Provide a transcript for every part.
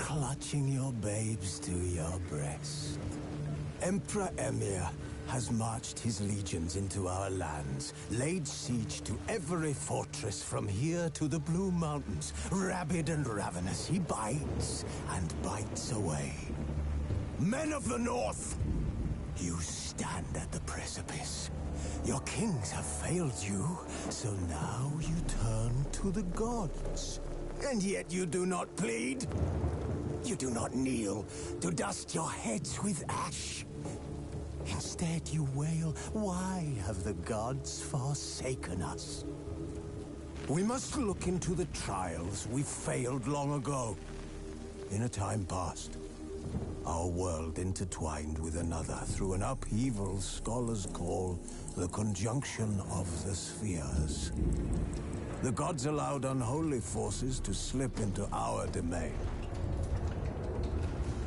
clutching your babes to your breast. Emperor Emir has marched his legions into our lands, laid siege to every fortress from here to the Blue Mountains. Rabid and ravenous, he bites and bites away. Men of the North, you stand at the precipice. Your kings have failed you, so now you turn to the gods. And yet you do not plead. You do not kneel to dust your heads with ash. Instead you wail, why have the gods forsaken us? We must look into the trials we failed long ago. In a time past, our world intertwined with another through an upheaval scholars call the conjunction of the spheres. The gods allowed unholy forces to slip into our domain.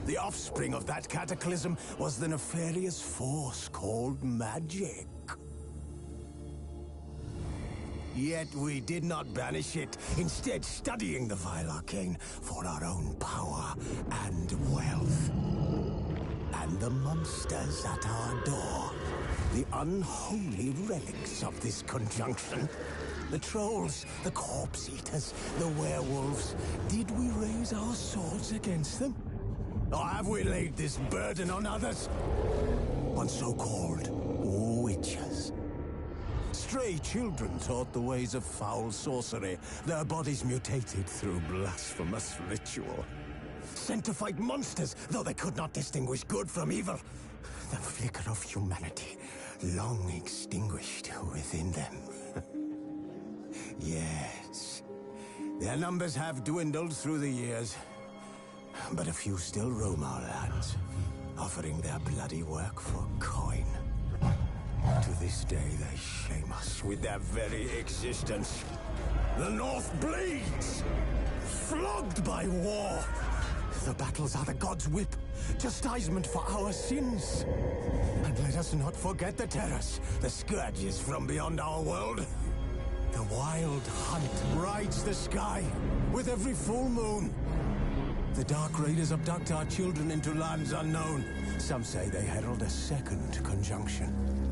The offspring of that cataclysm was the nefarious force called magic. Yet we did not banish it, instead studying the vile arcane for our own power and wealth. And the monsters at our door, the unholy relics of this conjunction. The trolls, the corpse eaters, the werewolves. Did we raise our swords against them? Or have we laid this burden on others? On so-called witches. Stray children taught the ways of foul sorcery, their bodies mutated through blasphemous ritual. Sent to fight monsters, though they could not distinguish good from evil. The flicker of humanity, long extinguished within them. Yes, their numbers have dwindled through the years, but a few still roam our lands, offering their bloody work for coin. To this day, they shame us with their very existence. The North bleeds, flogged by war. The battles are the gods' whip, chastisement for our sins. And let us not forget the terrors, the scourges from beyond our world. The wild hunt rides the sky with every full moon. The Dark Raiders abduct our children into lands unknown. Some say they herald a second conjunction.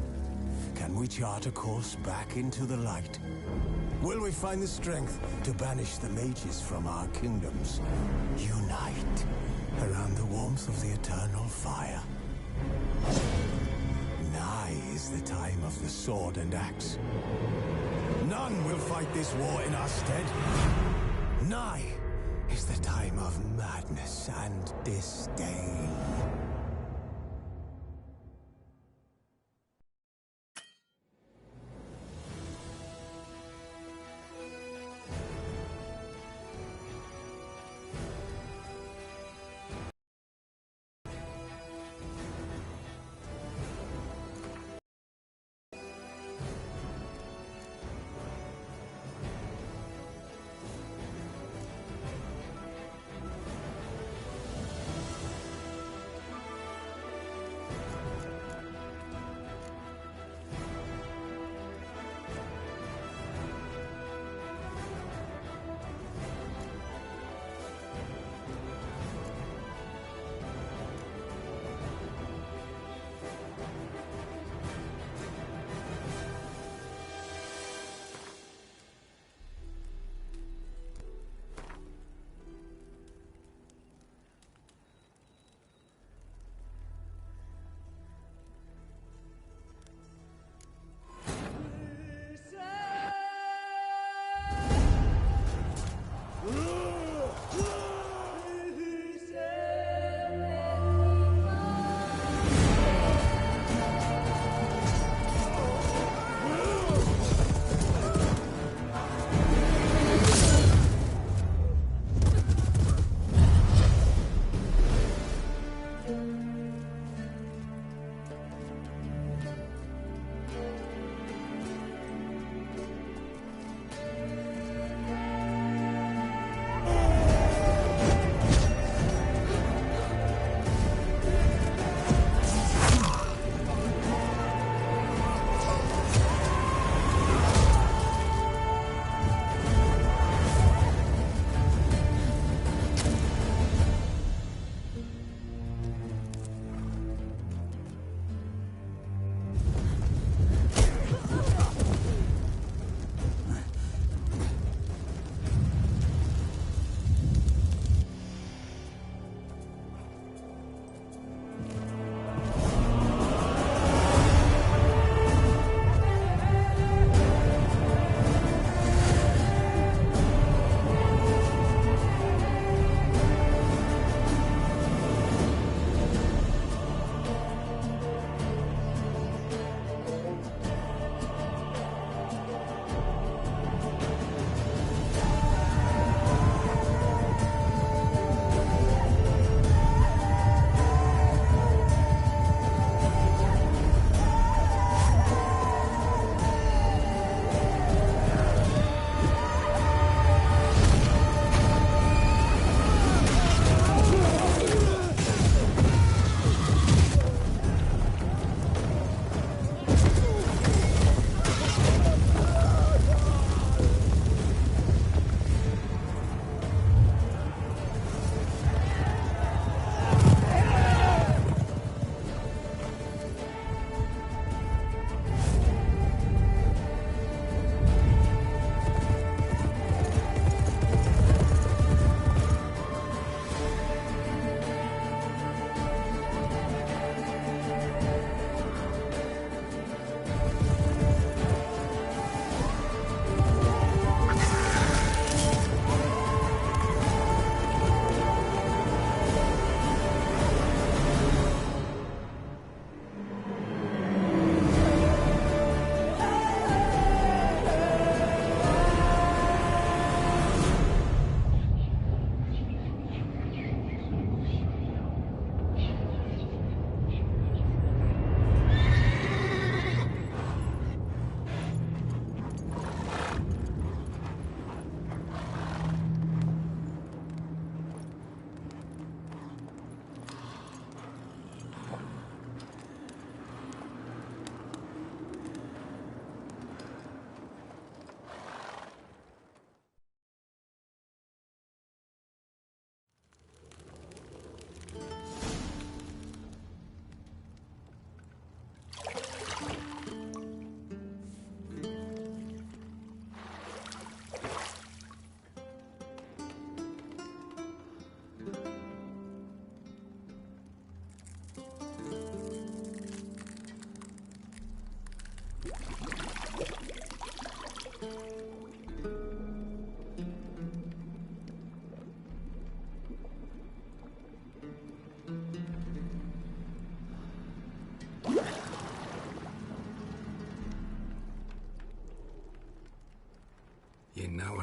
Can we chart a course back into the light? Will we find the strength to banish the mages from our kingdoms? Unite around the warmth of the eternal fire. Nigh is the time of the sword and axe. None will fight this war in our stead. Nigh is the time of madness and disdain.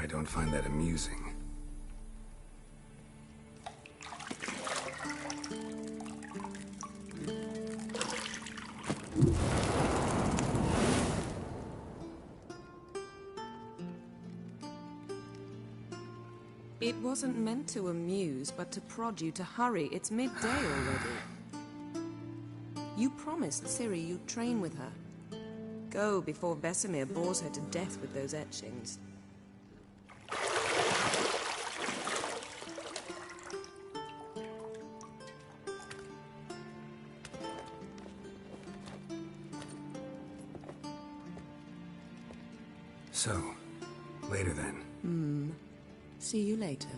don't find that amusing. It wasn't meant to amuse, but to prod you to hurry. It's midday already. You promised Ciri you'd train with her. Go before Vesemir bores her to death with those etchings. So, later then. See you later.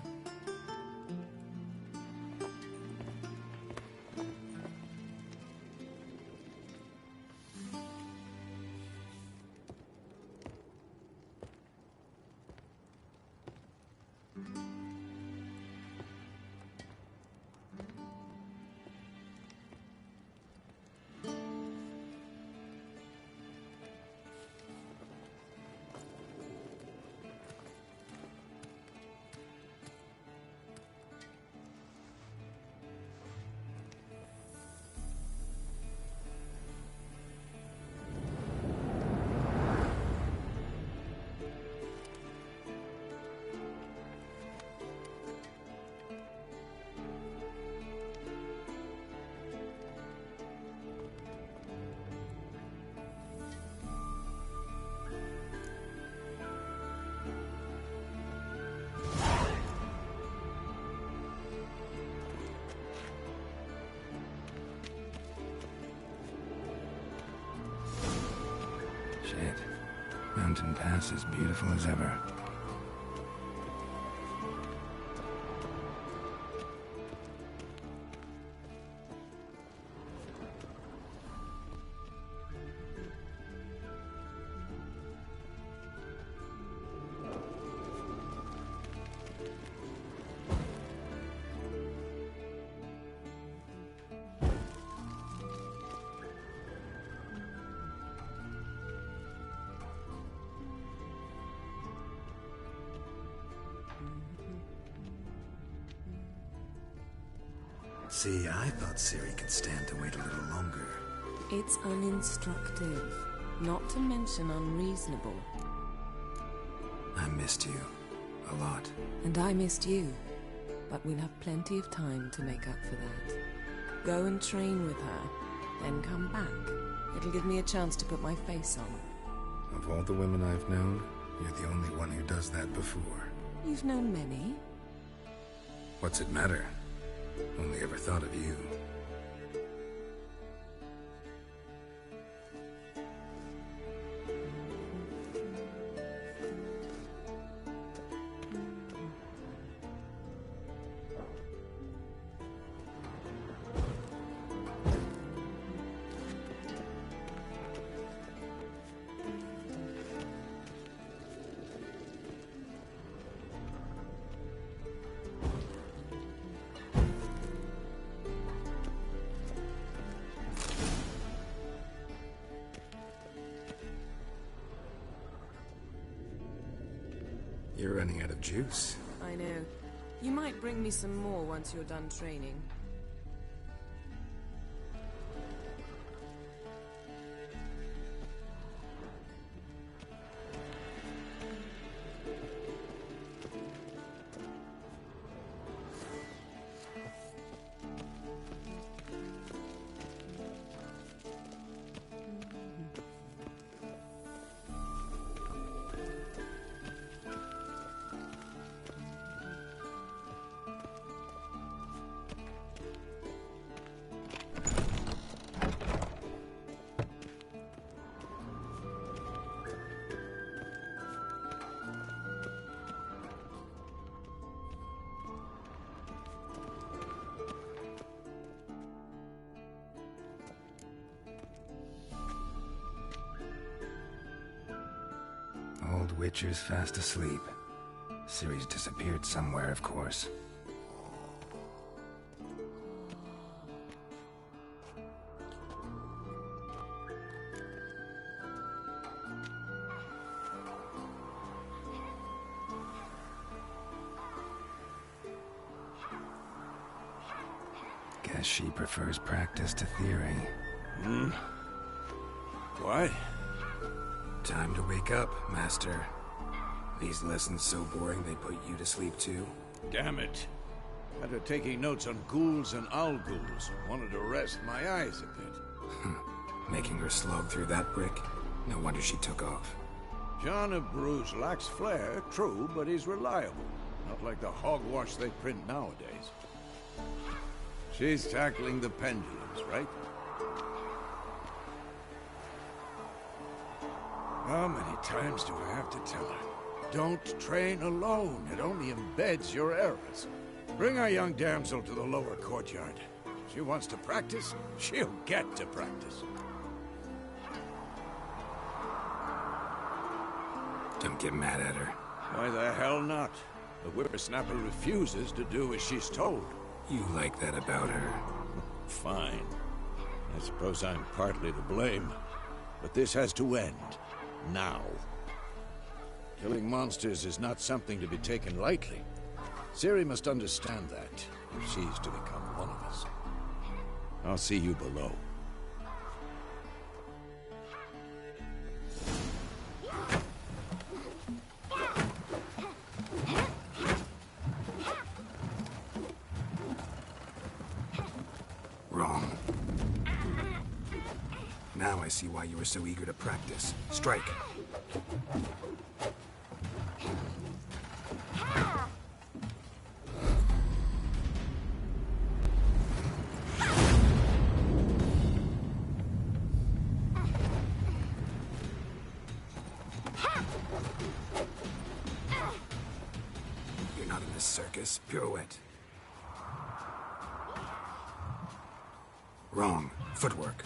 Shit. Mountain Pass as beautiful as ever. See, I thought Ciri could stand to wait a little longer. It's uninstructive, not to mention unreasonable. I missed you. A lot. And I missed you. But we'll have plenty of time to make up for that. Go and train with her, then come back. It'll give me a chance to put my face on. Of all the women I've known, you're the only one who does that before. You've known many. What's it matter? Only ever thought of you. You're running out of juice. I know. You might bring me some more once you're done training. Old Witcher's fast asleep. Ciri's disappeared somewhere, of course. Guess she prefers practice to theory. What? Time to wake up, Master. These lessons so boring they put you to sleep too? Damn it. After taking notes on ghouls and owl-ghouls, wanted to rest my eyes a bit. Making her slog through that brick? No wonder she took off. John of Bruges lacks flair, true, but he's reliable. Not like the hogwash they print nowadays. She's tackling the pendulums, right? How many times do I have to tell her? Don't train alone. It only embeds your errors. Bring our young damsel to the lower courtyard. She wants to practice, she'll get to practice. Don't get mad at her. Why the hell not? The whippersnapper refuses to do as she's told. You like that about her. Fine. I suppose I'm partly to blame. But this has to end. Now. Killing monsters is not something to be taken lightly. Ciri must understand that, if she's to become one of us. I'll see you below. Wrong. Now I see why you were so eager to practice. Strike. You're not in this circus. Pirouette. Wrong. Footwork.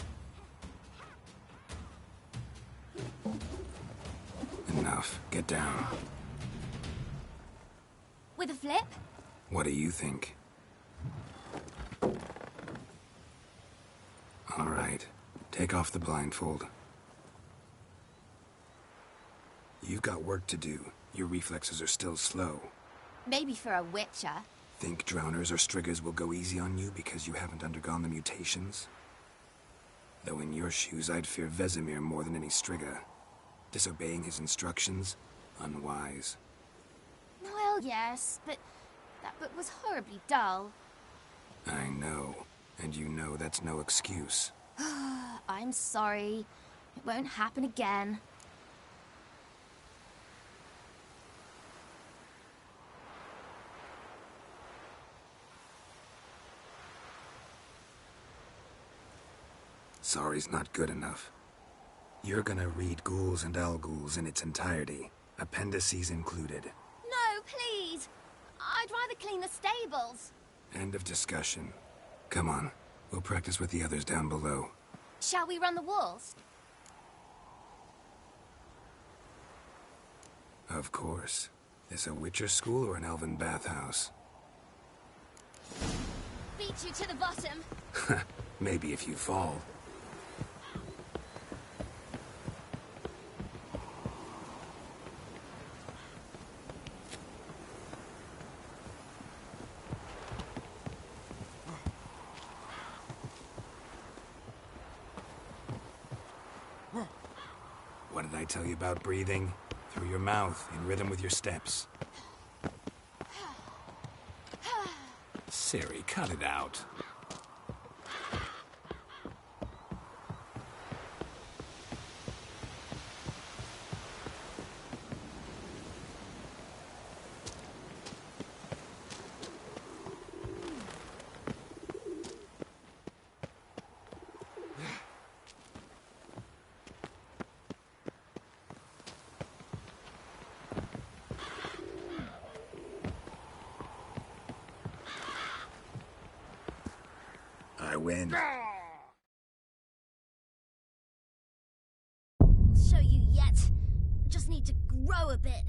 Enough. Get down. With a flip? What do you think? All right. Take off the blindfold. You've got work to do. Your reflexes are still slow. Maybe for a witcher. Think drowners or striggers will go easy on you because you haven't undergone the mutations? Though in your shoes, I'd fear Vesemir more than any strigger. Disobeying his instructions? Unwise. Well, yes, but that book was horribly dull. I know. And you know that's no excuse. I'm sorry. It won't happen again. Sorry's not good enough. You're gonna read Ghouls and Owl-Ghouls in its entirety, appendices included. No, please! I'd rather clean the stables. End of discussion. Come on, we'll practice with the others down below. Shall we run the walls? Of course. This a Witcher school or an elven bathhouse? Beat you to the bottom. Maybe if you fall. What did I tell you about breathing? Through your mouth, in rhythm with your steps. Ciri, cut it out. I win. Show you yet. Just need to grow a bit.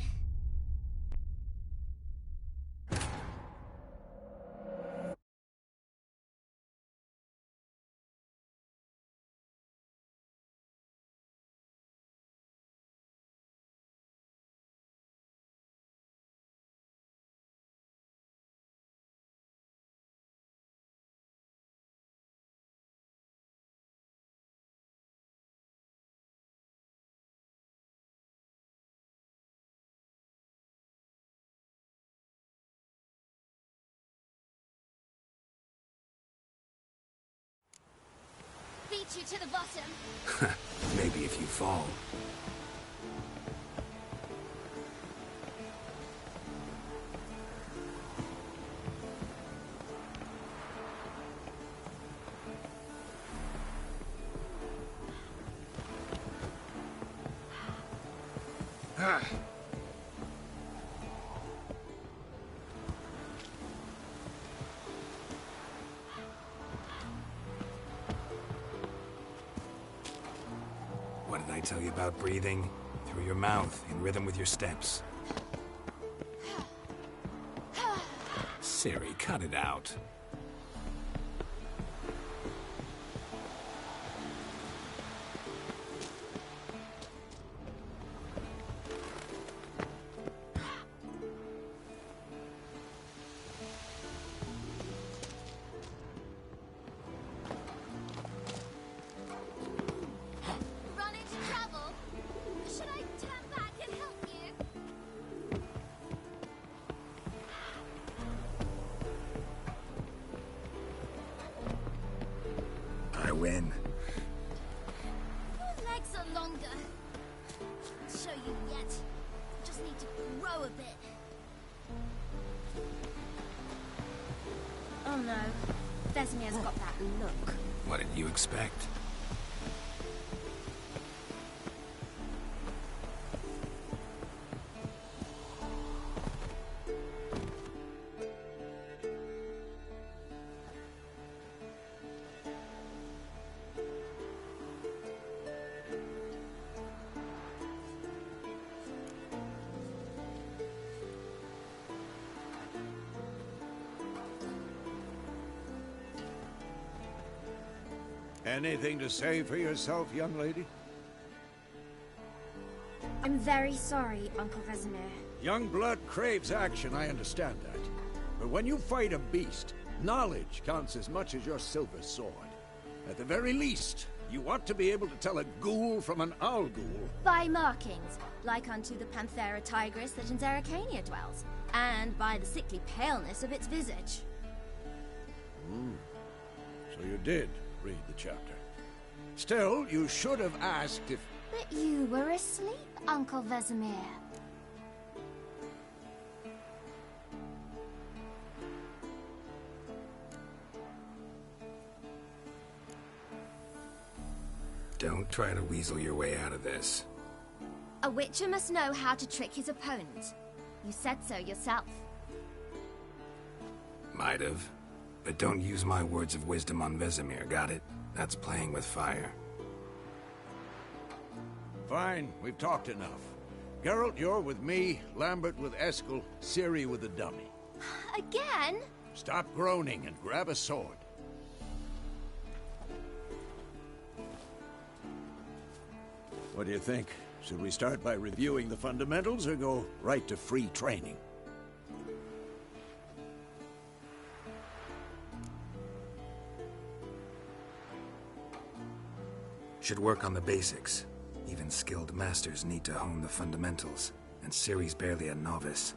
lead you to the bottom. Maybe if you fall. What did I tell you about breathing? Through your mouth, in rhythm with your steps. Ciri, cut it out. Run into trouble? Should I turn back and help you? I win. Your legs are longer. I'll show you yet. Just need to grow a bit. Oh no. Vesemir's got that look. What did you expect? Anything to say for yourself, young lady? I'm very sorry, Uncle Vesemir. Young blood craves action, I understand that. But when you fight a beast, knowledge counts as much as your silver sword. At the very least, you ought to be able to tell a ghoul from an owl ghoul. By markings, like unto the Panthera tigris that in Zerrikania dwells, and by the sickly paleness of its visage. So you did read the chapter. Still, you should have asked if... But you were asleep, Uncle Vesemir. Don't try to weasel your way out of this. A witcher must know how to trick his opponent. You said so yourself. Might have. But don't use my words of wisdom on Vesemir, got it? That's playing with fire. Fine, we've talked enough. Geralt, you're with me, Lambert with Eskel, Ciri with the dummy. Again? Stop groaning and grab a sword. What do you think? Should we start by reviewing the fundamentals or go right to free training? Should work on the basics. Even skilled masters need to hone the fundamentals, and Ciri's barely a novice.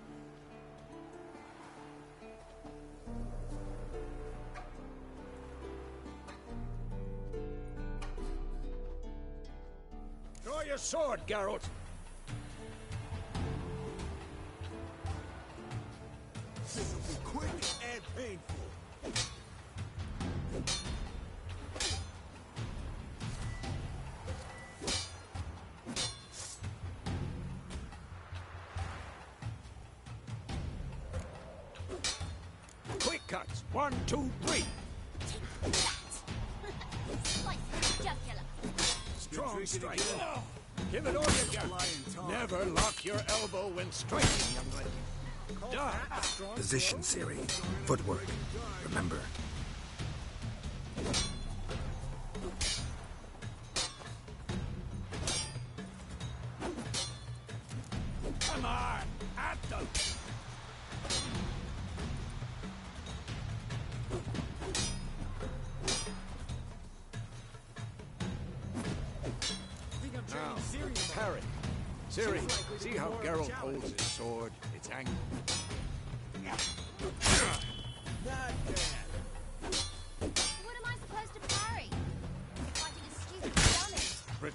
Draw your sword, Geralt! This will be quick and painful. Quick cuts! 1, 2, 3! Slice the jugular. Strong strike! Give it all you got! Never lock your elbow when striking, young lady. Done! Position, Ciri. Footwork. Remember. Come on! At them! Now, parry. Ciri, see how Geralt holds his sword? It's angled. What am I supposed to parry? Fighting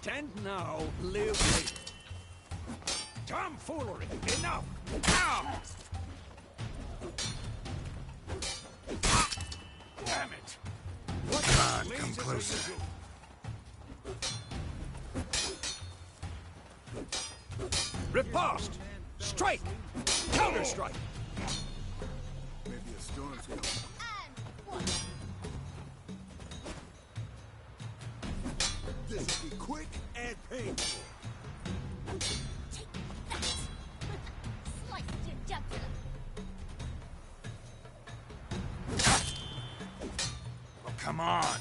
Pretend now, live later. Tomfoolery! Enough! Now! Damn it! What Come on, the come blazes are closer. you doing? Riposte! Strike! Counter-strike! Maybe a storm's coming. This will be quick and painful. Slice your jugular. Oh, come on!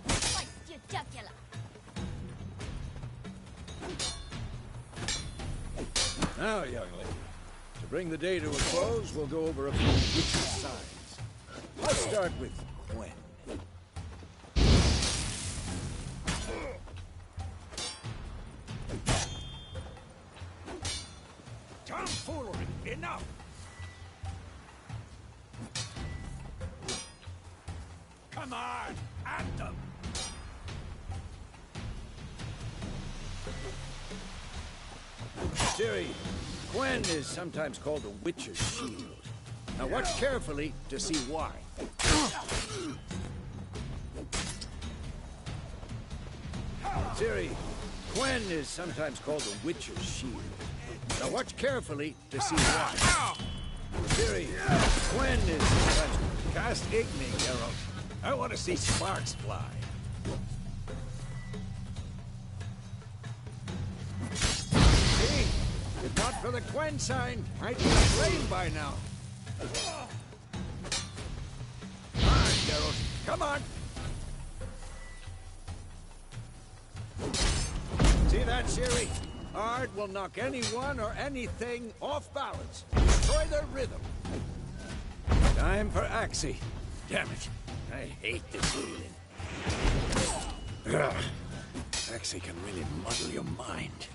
Slice your jugular. Now, young lady, to bring the day to a close, we'll go over a few witches' signs. Let's start with Gwen. Tomfoolery! Enough! Come on! At them! Ciri, Gwen is sometimes called the Witch's Shield. Now watch carefully to see why. Ciri, Gwen is sometimes called the Witch's Shield. Now watch carefully to see why. Ciri, Gwen is sometimes cast igni, Geralt. I want to see sparks fly. See? If not for the Gwen sign, I'd be aflame by now. Come on, Geralt. Come on. See that, Ciri? Ard will knock anyone or anything off balance. Destroy their rhythm. Time for Axii. Damn it. I hate this feeling. Ugh. Axii can really muddle your mind.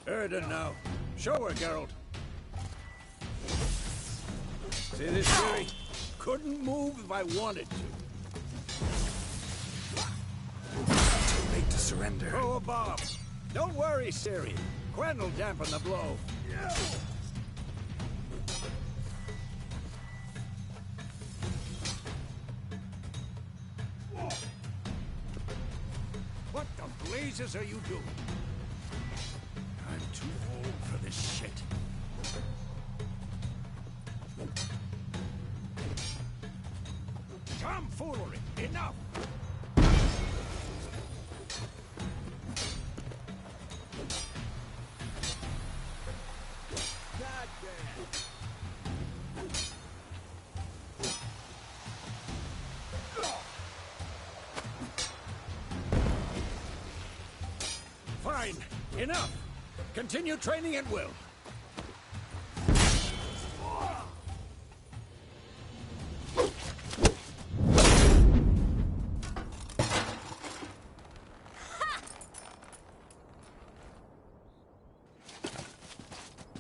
Erden now. Show her, Geralt. See this, Ciri? Couldn't move if I wanted to. Too late to surrender. Throw a bomb. Don't worry, Ciri. Gwen will dampen the blow. What the blazes are you doing? I'm too old for this shit. Tomfoolery! Enough! Fine. Enough. Continue training at will.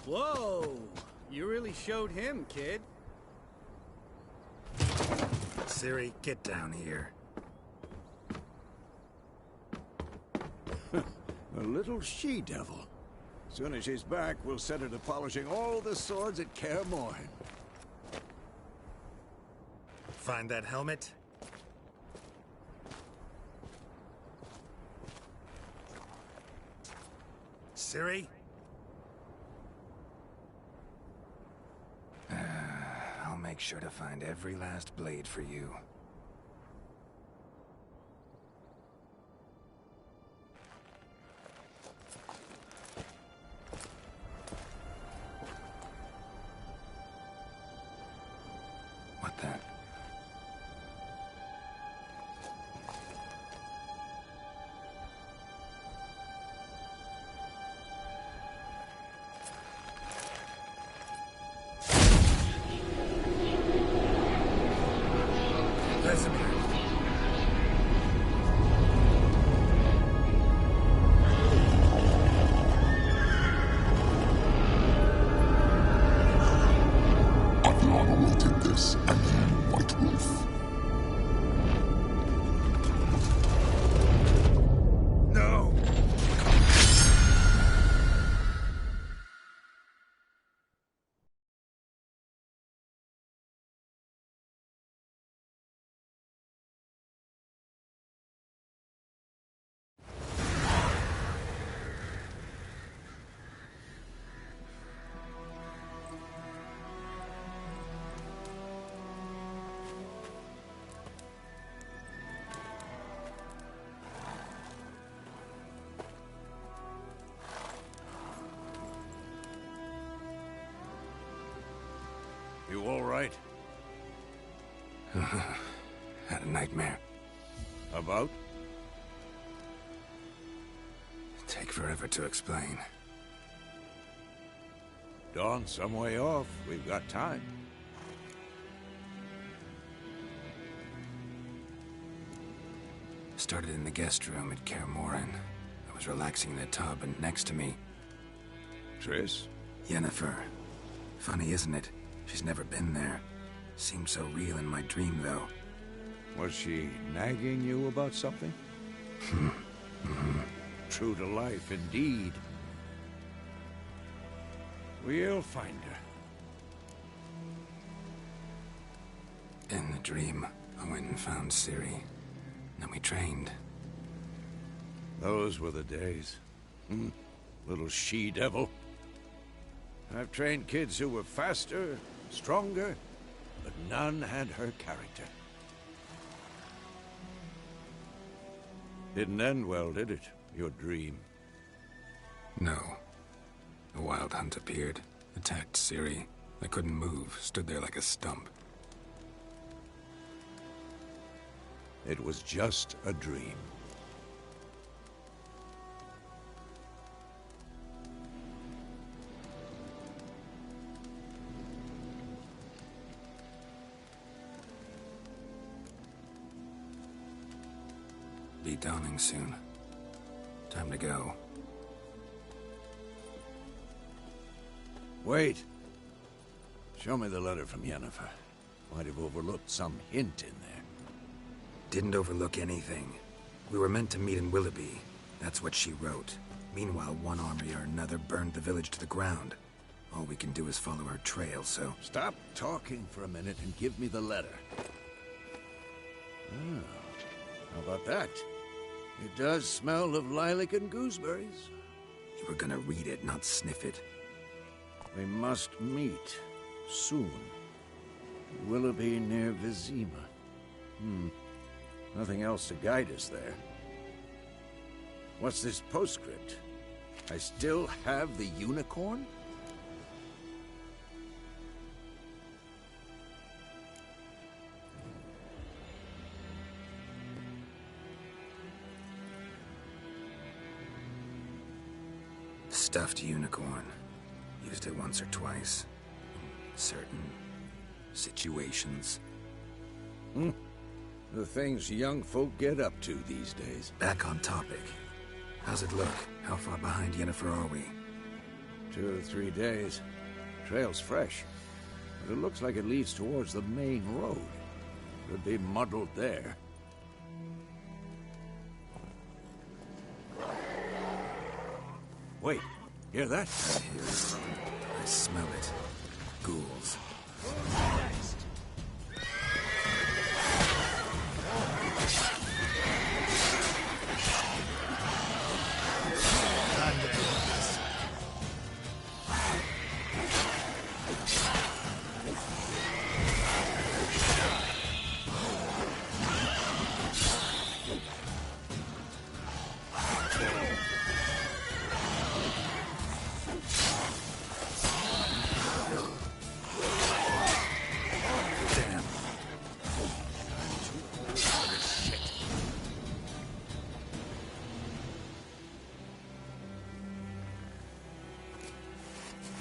Whoa! You really showed him, kid. Ciri, get down here. A little she-devil. Soon as she's back, we'll set her to polishing all the swords at Kaer Morhen. Find that helmet? Ciri? I'll make sure to find every last blade for you. What then? Vesemir. Had a nightmare. About? Take forever to explain. Dawn's some way off. We've got time. Started in the guest room at Kaer Morhen. I was relaxing in a tub, and next to me... Triss? Yennefer. Funny, isn't it? She's never been there. Seemed so real in my dream, though. Was she nagging you about something? True to life, indeed. We'll find her. In the dream, I went and found Ciri. Then we trained. Those were the days. Little she-devil. I've trained kids who were faster, stronger, but none had her character. Didn't end well, did it? Your dream? No. A wild hunt appeared, attacked Ciri. I couldn't move, stood there like a stump. It was just a dream. Be dawning soon. Time to go. Wait. Show me the letter from Yennefer. Might have overlooked some hint in there. Didn't overlook anything. We were meant to meet in Willoughby. That's what she wrote. Meanwhile, one army or another burned the village to the ground. All we can do is follow her trail, so... Stop talking for a minute and give me the letter. Oh, how about that? It does smell of lilac and gooseberries. You were gonna read it, not sniff it. We must meet. Soon. Willoughby near Vizima. Nothing else to guide us there. What's this postscript? I still have the unicorn? Stuffed unicorn. Used it once or twice. Certain situations. The things young folk get up to these days. Back on topic. How's it look? How far behind Yennefer are we? 2 to 3 days. Trail's fresh. But it looks like it leads towards the main road. Could be muddled there. Wait, hear that? I hear it. I smell it. Ghouls.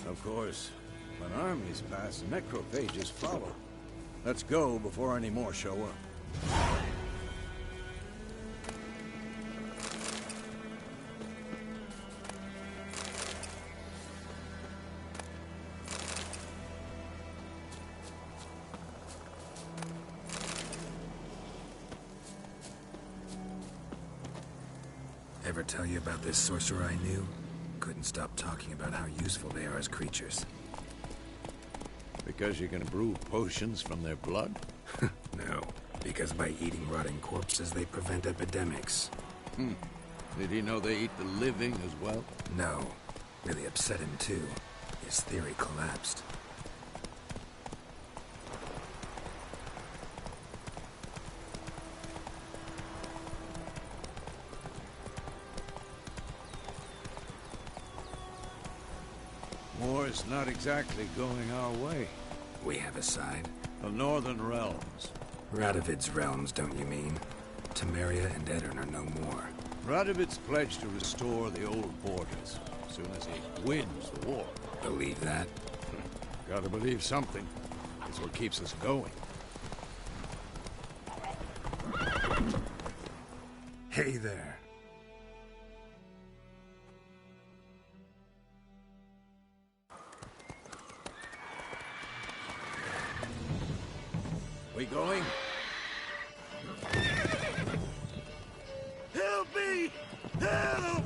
Of course, when armies pass, necrophages follow. Let's go before any more show up. Ever tell you about this sorcerer I knew? Couldn't stop talking about how useful they are as creatures. Because you can brew potions from their blood? No, because by eating rotting corpses, they prevent epidemics. Did he know they eat the living as well? No. Really upset him, too. His theory collapsed. War's not exactly going our way. We have a side. The Northern Realms. Radovid's realms, don't you mean? Temeria and Edirn are no more. Radovid's pledged to restore the old borders as soon as he wins the war. Believe that? Gotta believe something. It's what keeps us going. Hey there. We going? Help me! Help!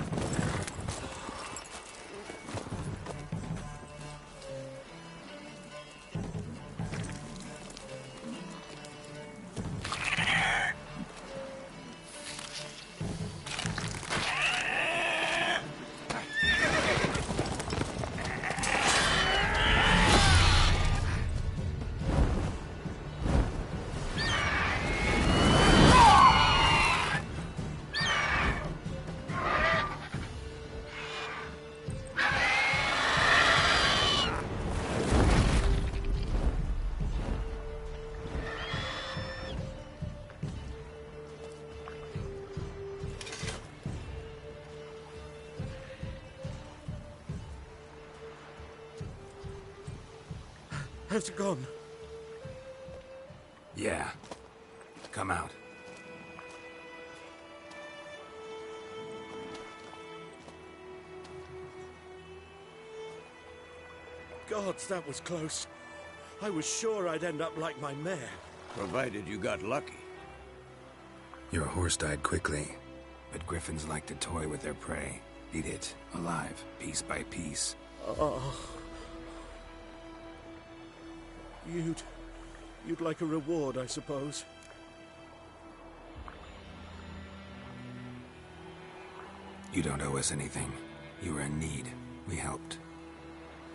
Has it gone? Yeah. Come out. Gods, that was close. I was sure I'd end up like my mare. Provided you got lucky. Your horse died quickly, but griffins like to toy with their prey. Eat it, alive, piece by piece. Oh. You'd like a reward, I suppose. You don't owe us anything. You were in need. We helped.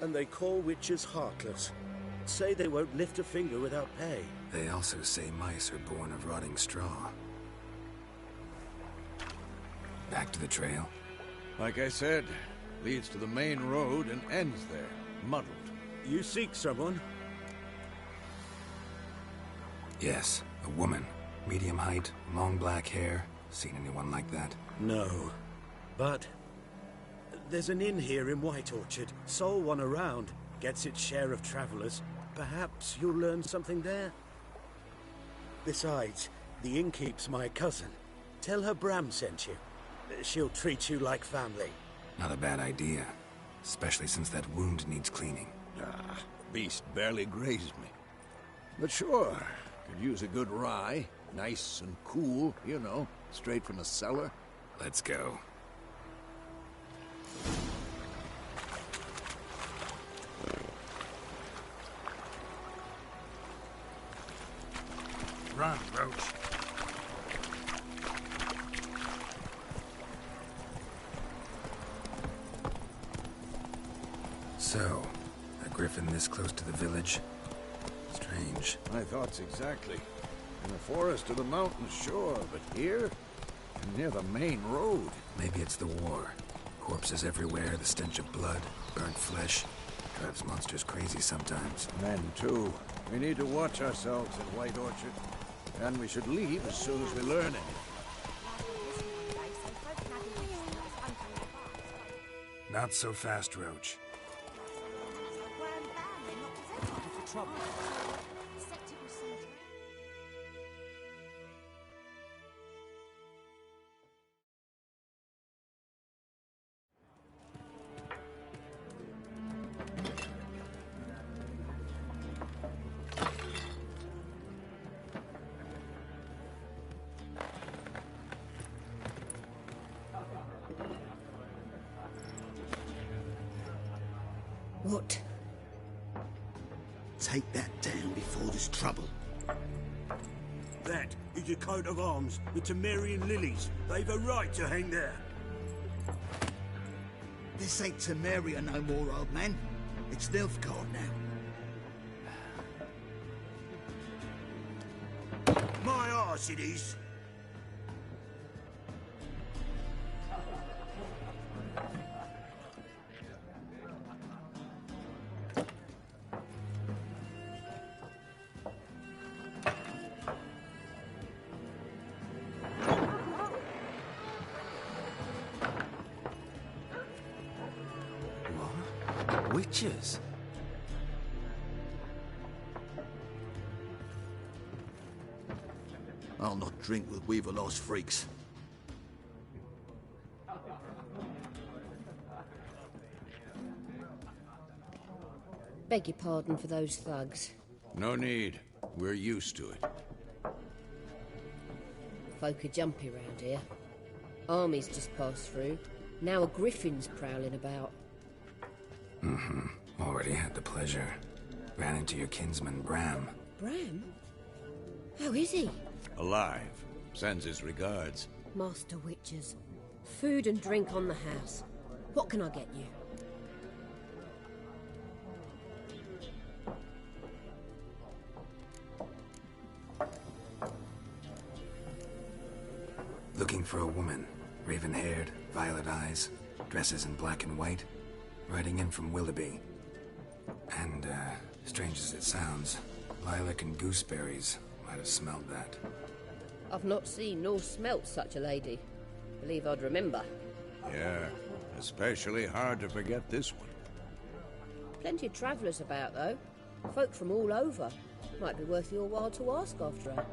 And they call witches heartless. Say they won't lift a finger without pay. They also say mice are born of rotting straw. Back to the trail? Like I said, leads to the main road and ends there, muddled. You seek someone? Yes, a woman. Medium height, long black hair. Seen anyone like that? No. But there's an inn here in White Orchard. Sole one around. Gets its share of travelers. Perhaps you'll learn something there? Besides, the innkeep's my cousin. Tell her Bram sent you. She'll treat you like family. Not a bad idea. Especially since that wound needs cleaning. Ah, beast barely grazed me. But sure, could use a good rye. Nice and cool, you know, straight from a cellar. Let's go. Run, Roach. So, a griffin this close to the village? Strange. My thoughts exactly. In the forest or the mountains, sure, but here? Near the main road. Maybe it's the war. Corpses everywhere, the stench of blood, burnt flesh. Drives monsters crazy sometimes. Men, too. We need to watch ourselves in White Orchard. And we should leave as soon as we learn anything. Not so fast, Roach. What? Take that down before there's trouble. That is a coat of arms, the Temerian lilies. They've a right to hang there. This ain't Temeria no more, old man. It's Nilfgaard now. My arse it is. Witches? I'll not drink with Weaverlost freaks. Beg your pardon for those thugs. No need. We're used to it. Folk are jumpy round here. Armies just passed through. Now a griffin's prowling about. Already had the pleasure. Ran into your kinsman, Bram. Bram? How is he? Alive. Sends his regards. Master Witches. Food and drink on the house. What can I get you? Looking for a woman. Raven-haired, violet eyes, dresses in black and white. Riding in from Willoughby. And, strange as it sounds, lilac and gooseberries might have smelled that. I've not seen nor smelt such a lady. Believe I'd remember. Yeah, especially hard to forget this one. Plenty of travellers about, though. Folk from all over. Might be worth your while to ask after her.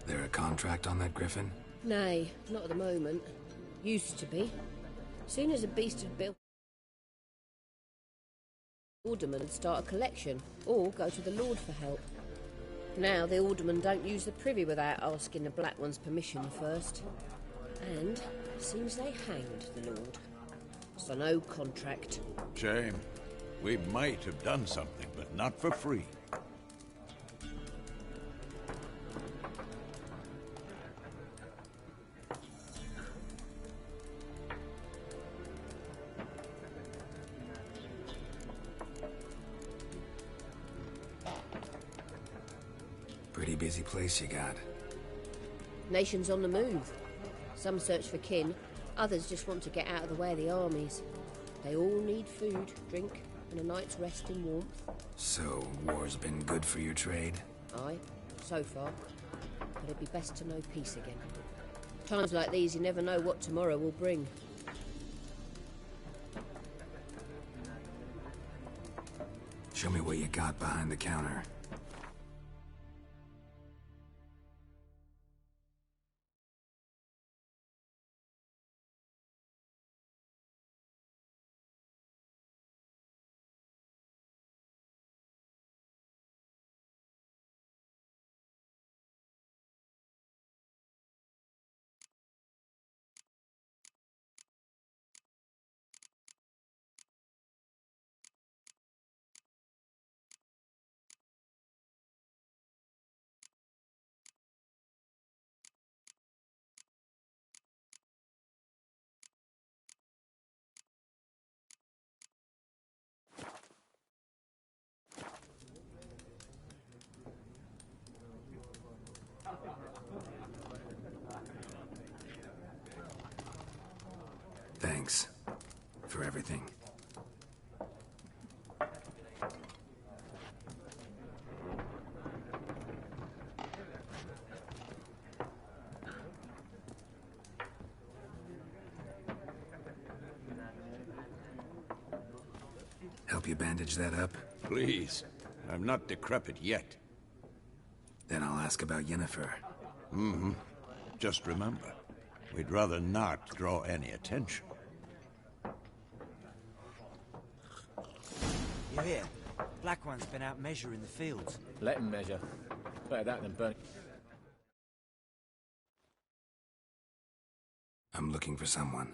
There a contract on that griffin? Nay, not at the moment. Used to be. Soon as a beast had built, alderman would start a collection, or go to the Lord for help. Now the aldermen don't use the privy without asking the Black One's permission first. And seems they hanged the Lord. So no contract. Shame. We might have done something, but not for free. Pretty busy place you got. Nations on the move. Some search for kin, others just want to get out of the way of the armies. They all need food, drink, and a night's rest in warmth. So, war's been good for your trade? Aye, so far. But it'd be best to know peace again. Times like these, you never know what tomorrow will bring. Show me what you got behind the counter. Thanks for everything. Help you bandage that up? Please. I'm not decrepit yet. Then I'll ask about Yennefer. Just remember, we'd rather not draw any attention. You hear? Black One's been out measuring the fields. Let him measure. Better that than burn. I'm looking for someone.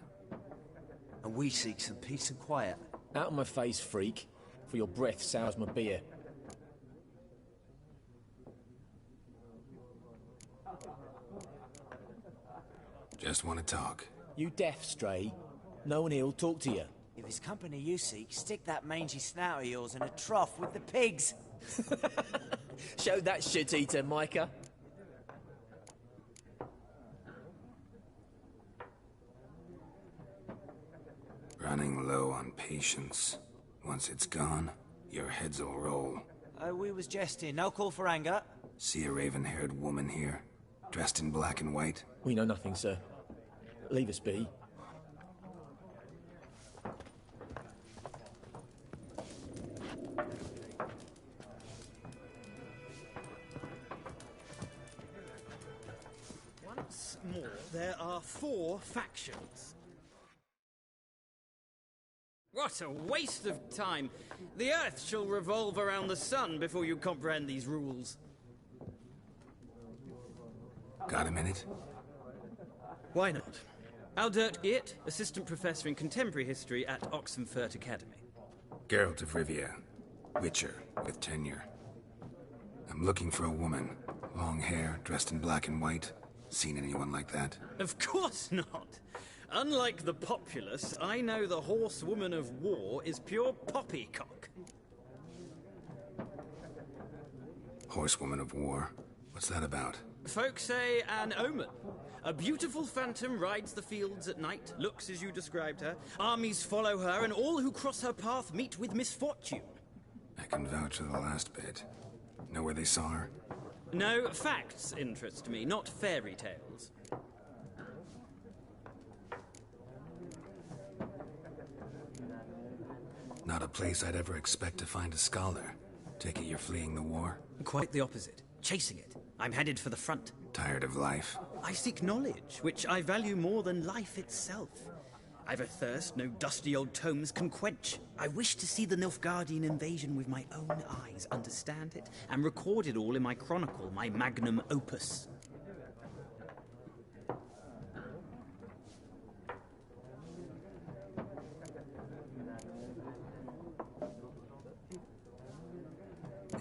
And we seek some peace and quiet. Out of my face, freak. For your breath sours my beer. Just want to talk. You deaf, Stray? No one here'll talk to you. If it's company you seek, stick that mangy snout of yours in a trough with the pigs. Show that shit-eater, Micah. Running low on patience. Once it's gone, your heads will roll. We was jesting. No call for anger. See a raven-haired woman here, dressed in black and white? We know nothing, sir. Leave us be. Once more, there are 4 factions. What a waste of time! The Earth shall revolve around the sun before you comprehend these rules. Got a minute? Why not? Aldert Geert, Assistant Professor in Contemporary History at Oxenfurt Academy. Geralt of Rivia. Witcher, with tenure. I'm looking for a woman. Long hair, dressed in black and white. Seen anyone like that? Of course not! Unlike the populace, I know the horsewoman of war is pure poppycock. Horsewoman of war? What's that about? Folk say an omen. A beautiful phantom rides the fields at night, looks as you described her. Armies follow her, and all who cross her path meet with misfortune. I can vouch for the last bit. Know where they saw her? No, facts interest me, not fairy tales. Not a place I'd ever expect to find a scholar. Take it you're fleeing the war? Quite the opposite. Chasing it. I'm headed for the front. Tired of life? I seek knowledge, which I value more than life itself. I've a thirst no dusty old tomes can quench. I wish to see the Nilfgaardian invasion with my own eyes, understand it, and record it all in my chronicle, my magnum opus.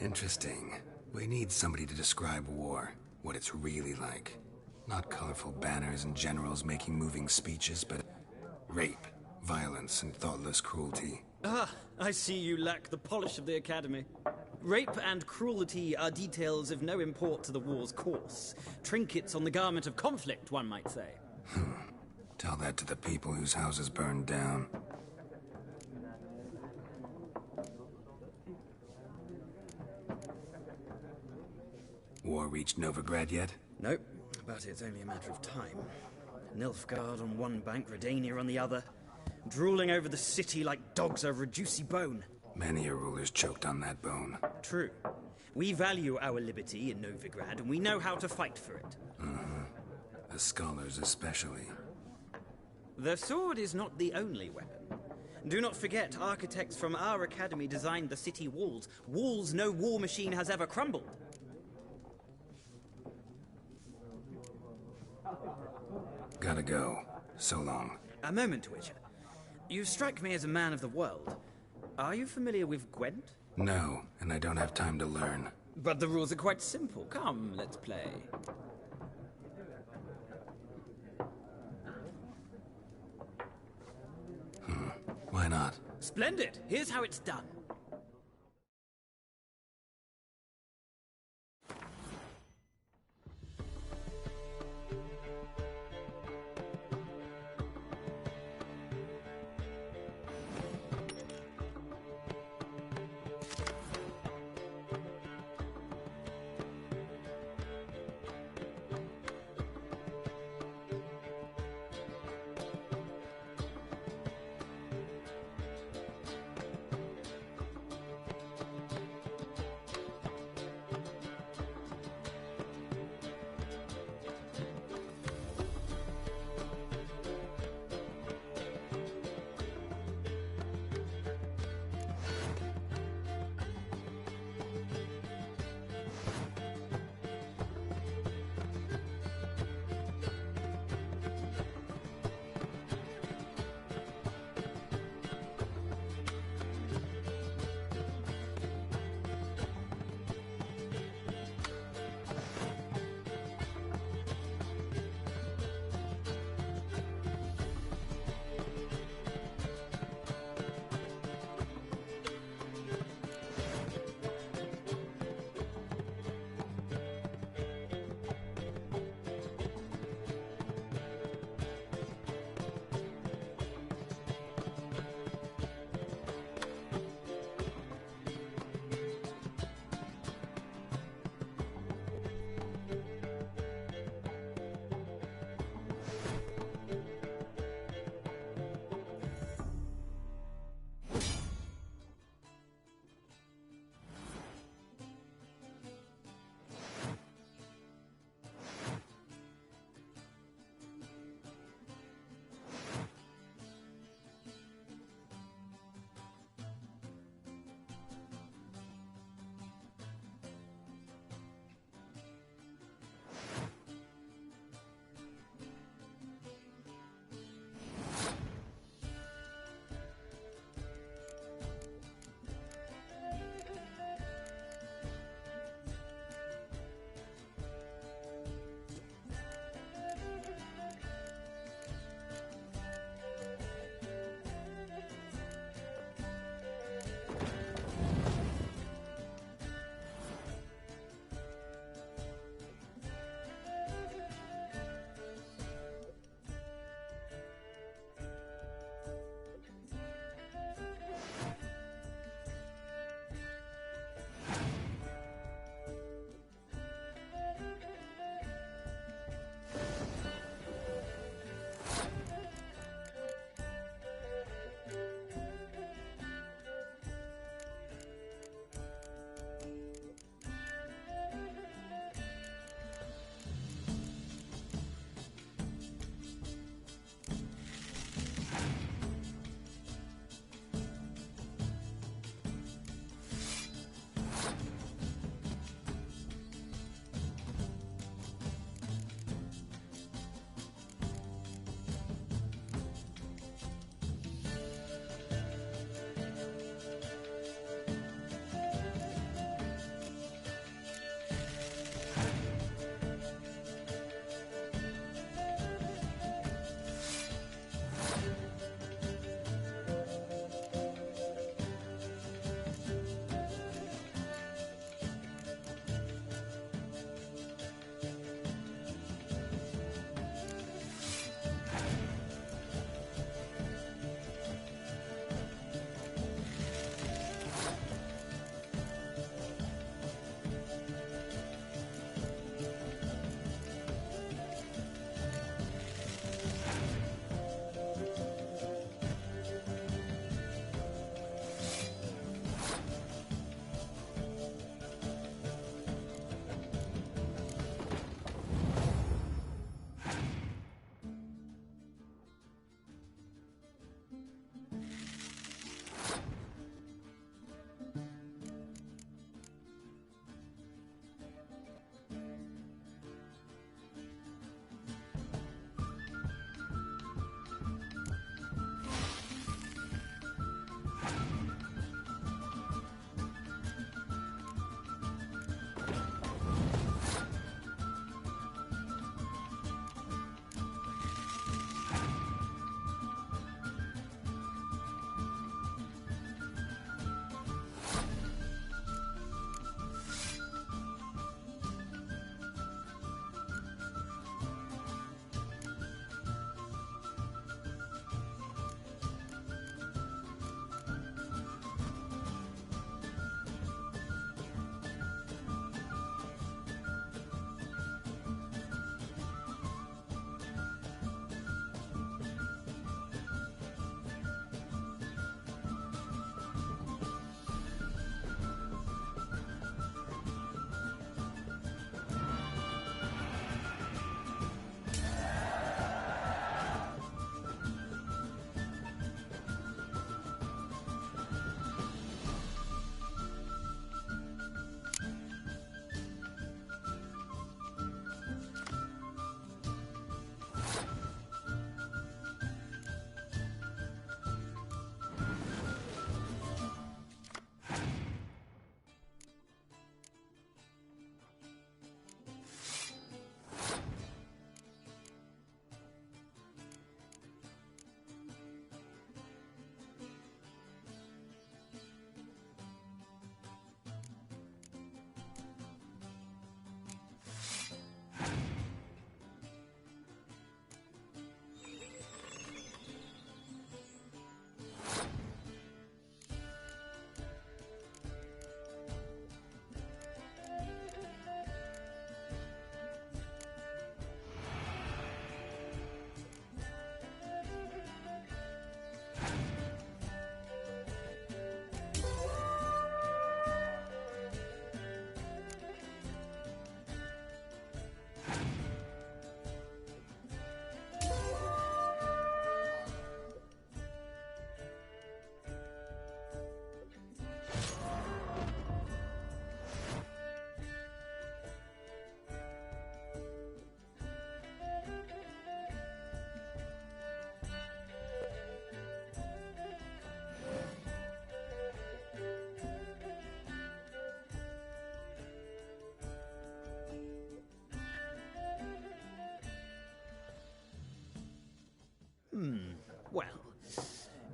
Interesting. We need somebody to describe war, what it's really like. Not colorful banners and generals making moving speeches, but rape, violence, and thoughtless cruelty. Ah, I see you lack the polish of the Academy. Rape and cruelty are details of no import to the war's course. Trinkets on the garment of conflict, one might say. Tell that to the people whose houses burned down. War reached Novigrad yet? Nope, but it's only a matter of time. Nilfgaard on one bank, Redania on the other. Drooling over the city like dogs over a juicy bone. Many a ruler's choked on that bone. True. We value our liberty in Novigrad, and we know how to fight for it. The scholars especially. The sword is not the only weapon. Do not forget, architects from our academy designed the city walls. Walls no war machine has ever crumbled. Gotta go. So long. A moment, Witcher. You strike me as a man of the world. Are you familiar with Gwent? No, and I don't have time to learn. But the rules are quite simple. Come, let's play. Why not? Splendid! Here's how it's done.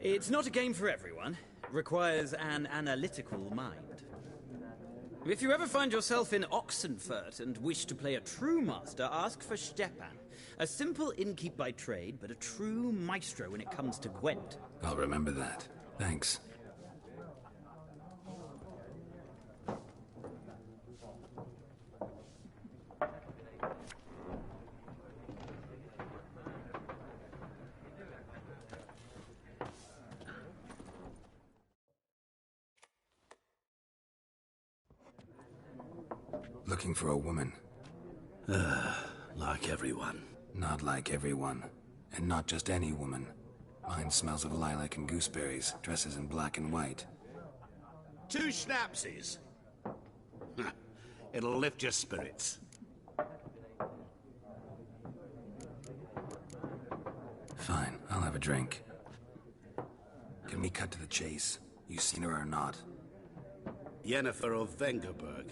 It's not a game for everyone. It requires an analytical mind. If you ever find yourself in Oxenfurt and wish to play a true master, ask for Stepan. A simple innkeep by trade, but a true maestro when it comes to Gwent. I'll remember that. Thanks. Looking for a woman. Like everyone. Not like everyone. And not just any woman. Mine smells of lilac and gooseberries, dresses in black and white. 2 schnapsies. It'll lift your spirits. Fine, I'll have a drink. Can we cut to the chase? You seen her or not? Yennefer of Vengerberg.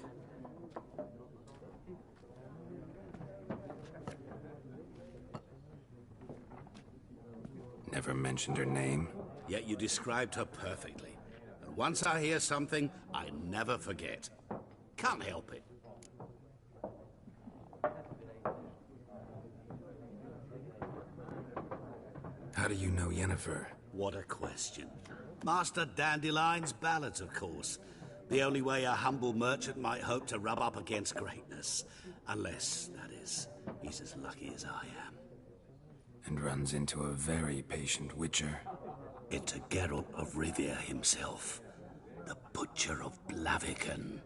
Never mentioned her name. Yet you described her perfectly. And once I hear something, I never forget. Can't help it. How do you know Yennefer? What a question. Master Dandelion's ballads, of course. The only way a humble merchant might hope to rub up against greatness. Unless, that is, he's as lucky as I am. And runs into a very patient witcher. Into Geralt of Rivia himself. The Butcher of Blaviken.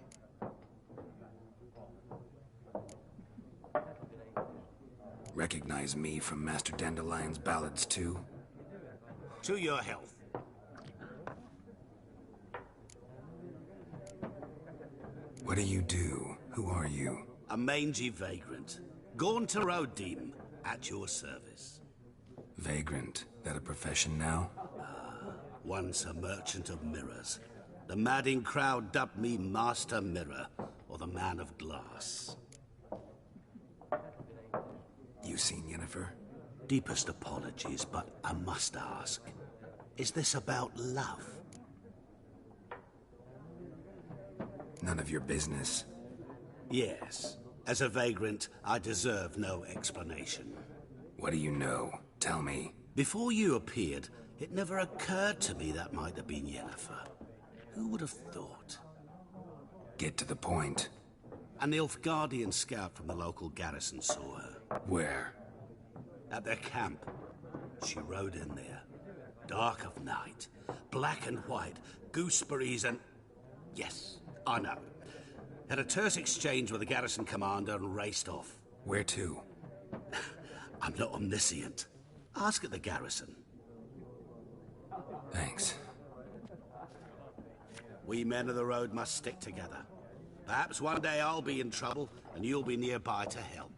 Recognize me from Master Dandelion's ballads too? To your health. What do you do? Who are you? A mangy vagrant. Gaunter O'Deem, at your service. Vagrant? That a profession now? Once a merchant of mirrors. The madding crowd dubbed me Master Mirror, or the Man of Glass. You seen Yennefer? Deepest apologies, but I must ask. Is this about love? None of your business. Yes. As a vagrant, I deserve no explanation. What do you know? Tell me. Before you appeared, it never occurred to me that might have been Yennefer. Who would have thought? Get to the point. A Nilfgaardian scout from the local garrison saw her. Where? At their camp. She rode in there. Dark of night. Black and white. Gooseberries and... Yes, I know. Had a terse exchange with the garrison commander and raced off. Where to? I'm not omniscient. Ask at the garrison. Thanks. We men of the road must stick together. Perhaps one day I'll be in trouble, and you'll be nearby to help.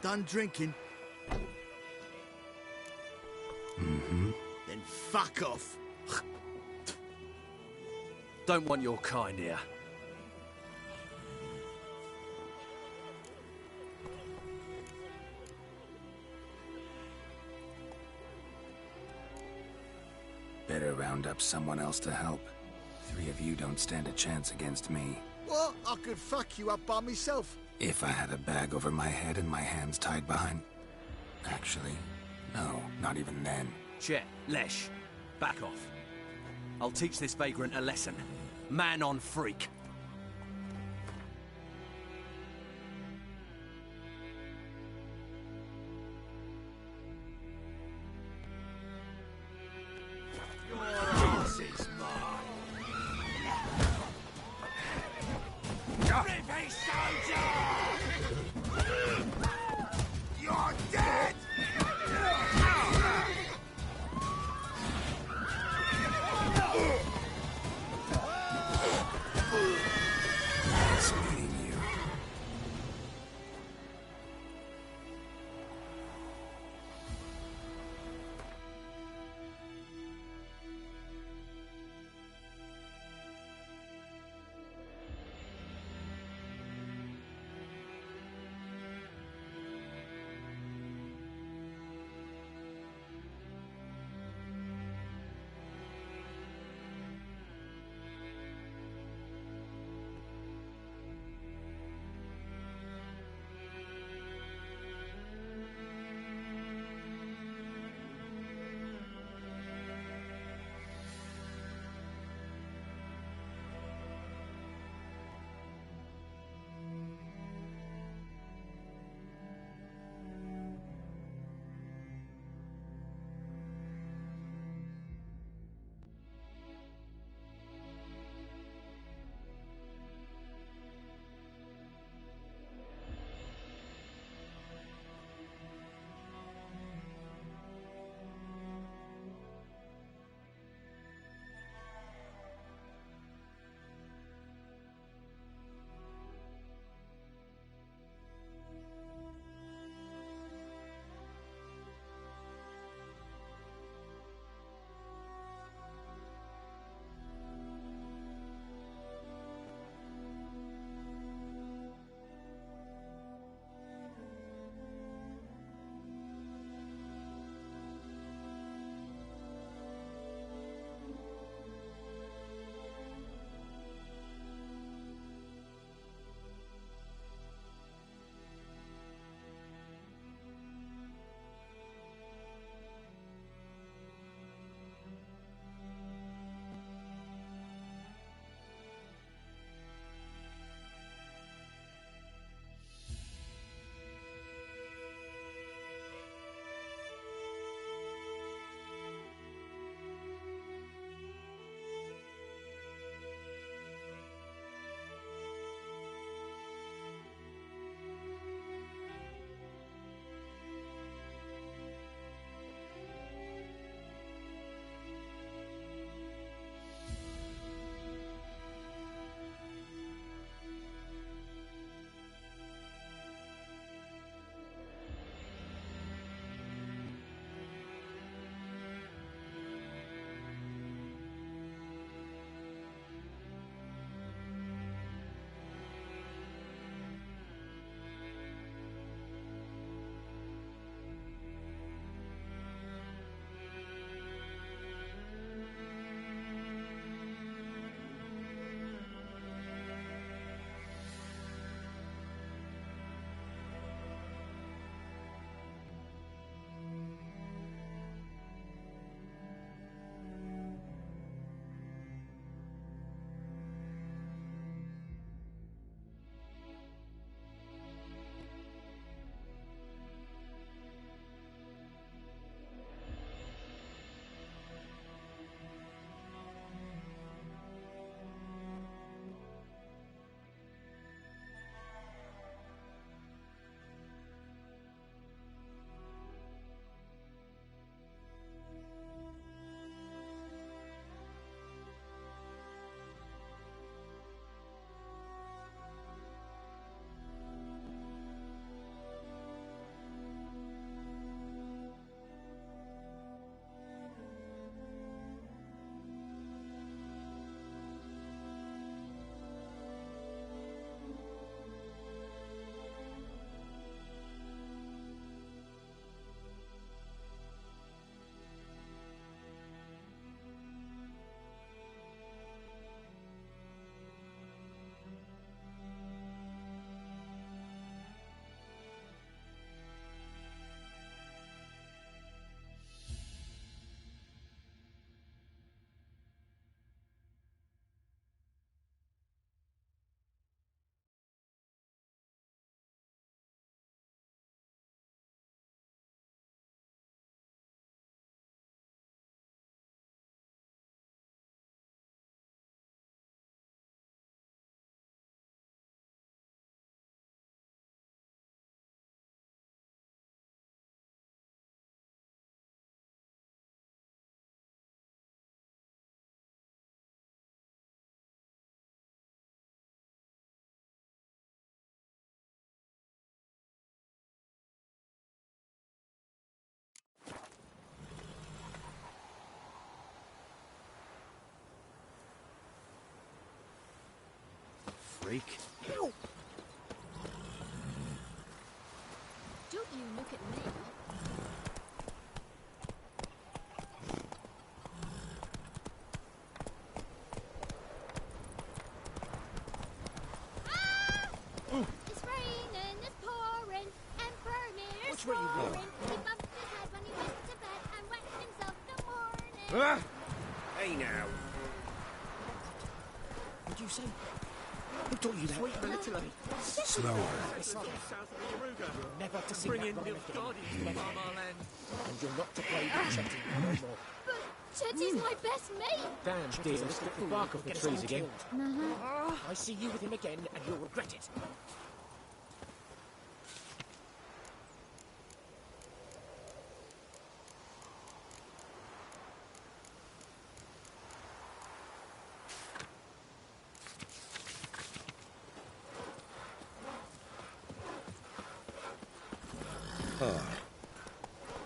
Done drinking? Mm-hmm. Then fuck off. Don't want your kind here. Better round up someone else to help. 3 of you don't stand a chance against me. What? I could fuck you up by myself. If I had a bag over my head and my hands tied behind... Actually, no, not even then. Chet, Lesh, back off. I'll teach this vagrant a lesson. Man on freak. freak. Don't you look at me. It's raining, it's pouring, Emperor Mir's roaring. He bumped his head when he went to bed and wet himself in the morning. Hey now. What'd you say? Who taught you that? Sweet military. Slower. Never to sing Bring that in rhyme Nilfgaardi again. from our land. And you're not to play with Chetty no more. But Chetty's my best mate. Damn, dear, let's get the bark off the trees again. Uh-huh. I see you with him again, and you'll regret it.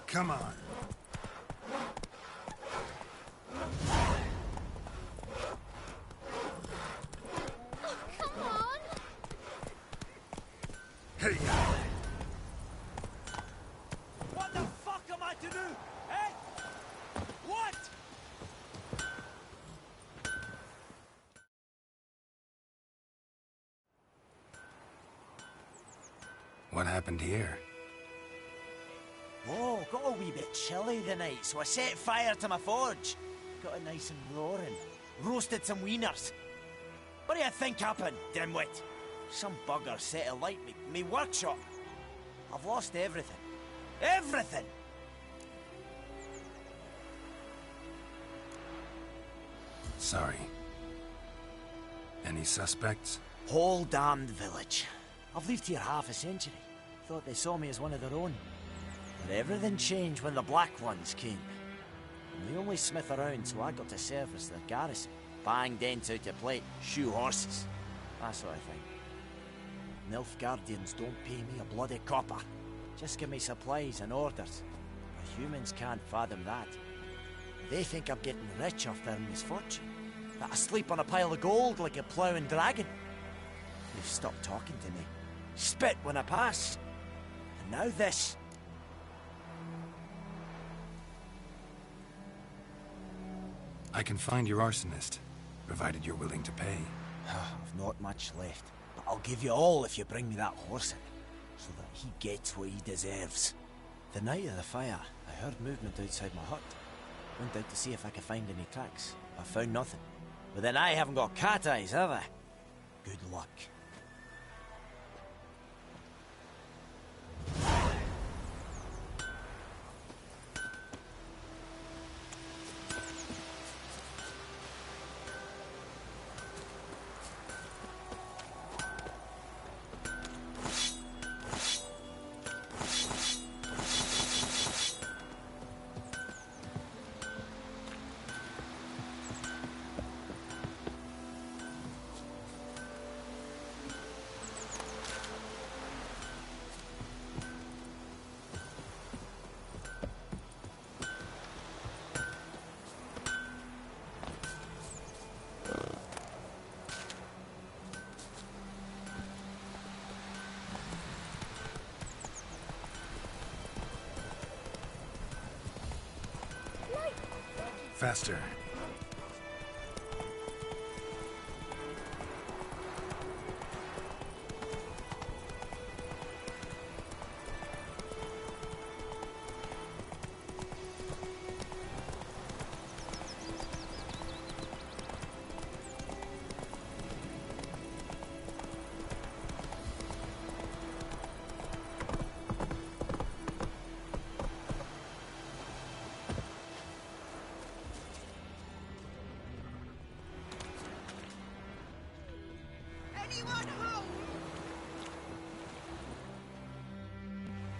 Come on. Oh, come on. Hey! What the fuck am I to do? Eh? What? What happened here? Oh, got a wee bit chilly the night, so I set fire to my forge. Got it nice and roaring. Roasted some wieners. What do you think happened, dimwit? Some bugger set alight me workshop. I've lost everything. Everything! Sorry. Any suspects? Whole damned village. I've lived here half a century. Thought they saw me as one of their own. But everything changed when the Black Ones came. I'm the only smith around, so I got to serve as their garrison. Bang dents out of plate, shoe horses. That sort of thing. Nilfgaardians don't pay me a bloody copper. Just give me supplies and orders. But humans can't fathom that. They think I'm getting rich off their misfortune. That I sleep on a pile of gold like a ploughing dragon. They've stopped talking to me. Spit when I pass. And now this. I can find your arsonist, provided you're willing to pay. I've not much left, but I'll give you all if you bring me that horse in, so that he gets what he deserves. The night of the fire, I heard movement outside my hut. Went out to see if I could find any tracks. I found nothing. But then I haven't got cat eyes, have I? Good luck. Faster.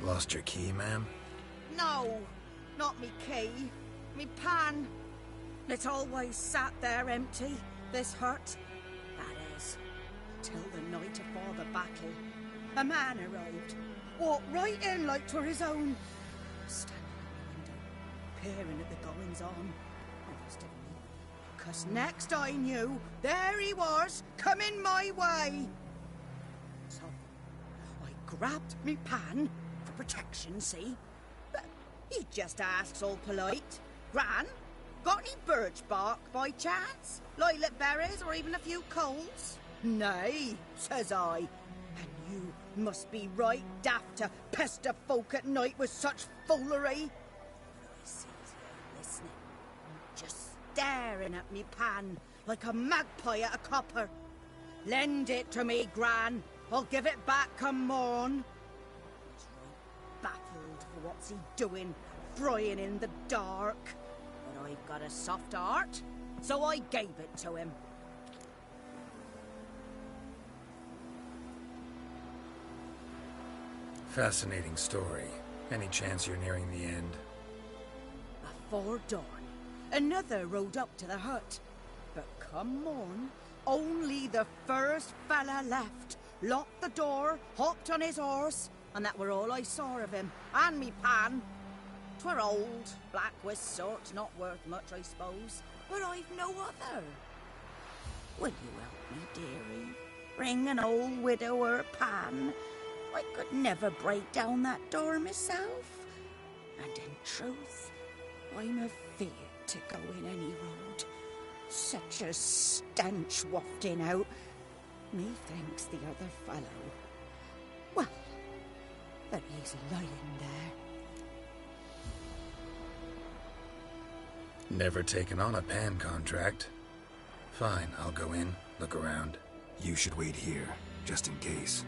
Lost your key, ma'am? No, not me key. Me pan. It always sat there empty, this hut. That is, till the night afore the battle. A man arrived, walked right in like 'twere his own. Standing in the window, peering at the goings-on. And was to me, 'cause next I knew, there he was, coming my way. So, I grabbed me pan, for protection, see? But he just asks all polite, Gran, got any birch bark by chance? Lilac berries or even a few coals? Nay, says I, and you must be right daft to pester folk at night with such foolery. I sees you listening, just staring at me pan like a magpie at a copper. Lend it to me, Gran. I'll give it back come morn. He's right baffled for what's he doing, frying in the dark. But I've got a soft heart, so I gave it to him. Fascinating story. Any chance you're nearing the end? Before dawn, another rode up to the hut. But come morn, only the first fella left. Locked the door, hopped on his horse, and that were all I saw of him, and me pan. 'Twere old, black with sort, not worth much, I suppose, but I've no other. Will you help me, dearie? Bring an old widower pan. I could never break down that door myself. And in truth, I'm afeard to go in any road. Such a stench wafting out. Methinks the other fellow. Well, there he's lying there. Never taken on a pan contract. Fine, I'll go in, look around. You should wait here, just in case.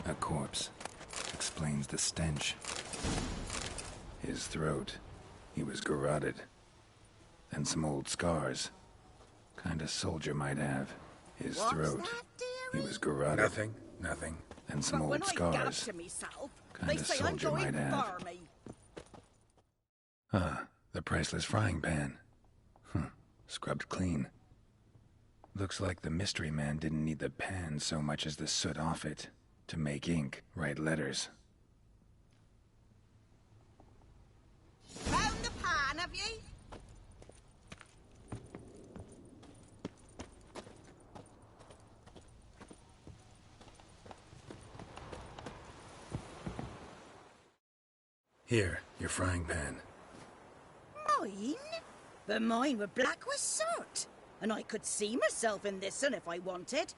A corpse. Explains the stench. His throat. He was garroted. And some old scars. Kind of soldier might have. His throat. He was garroted. Nothing. And some old scars. Kind of soldier might have. Ah, the priceless frying pan. Scrubbed clean. Looks like the mystery man didn't need the pan so much as the soot off it. To make ink, write letters. Found the pan, have ye? Here, your frying pan. Mine? But mine were black with soot. And I could see myself in this one if I wanted.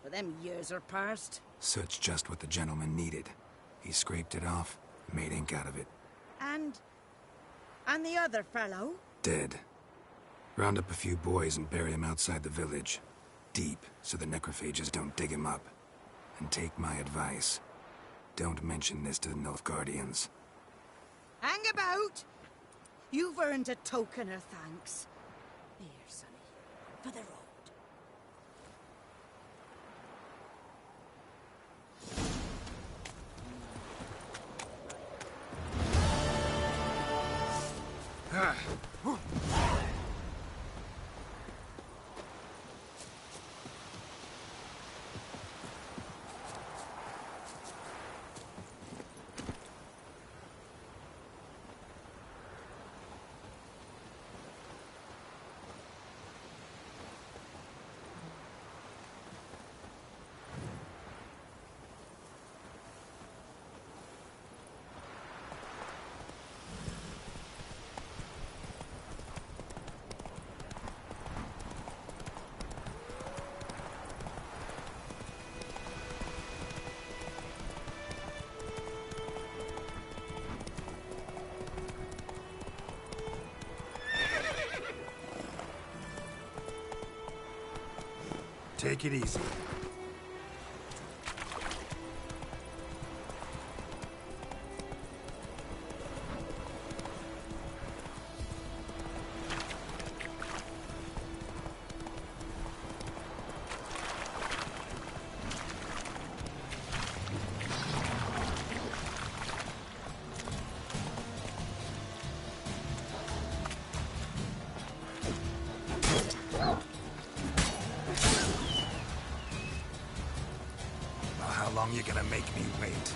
But them years are past. Soot's just what the gentleman needed. He scraped it off, made ink out of it. And the other fellow? Dead. Round up a few boys and bury him outside the village. Deep, so the necrophages don't dig him up. And take my advice. Don't mention this to the Nilfgaardians. Hang about! You've earned a token of thanks. Here, sonny, for the road. Take it easy. How long you gonna make me wait?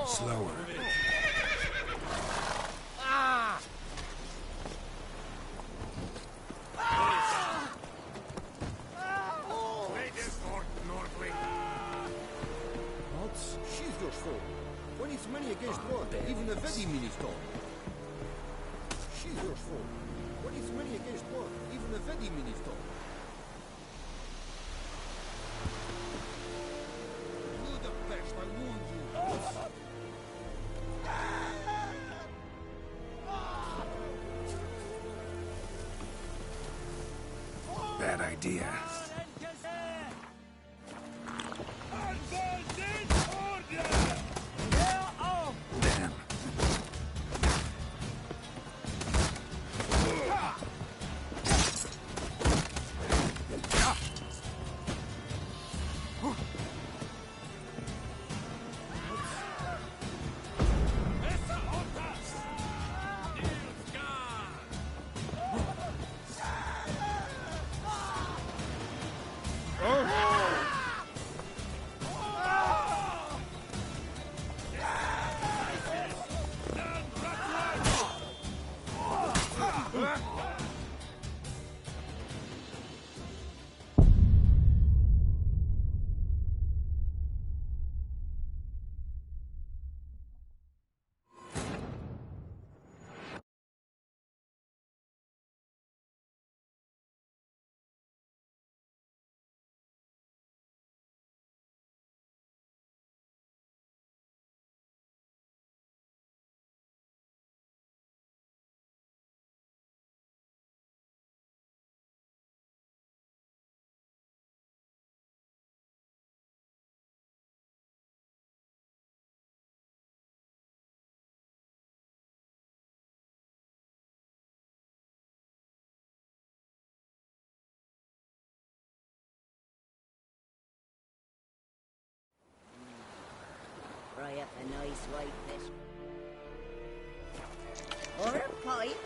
Slower. Ah! Odds, she's your fault. When it's many against one, even a very minister. She's your fault. When it's many against one, even a very minister. You're the best, I warned you. Bad idea. yourself a nice white bit. Or a pipe.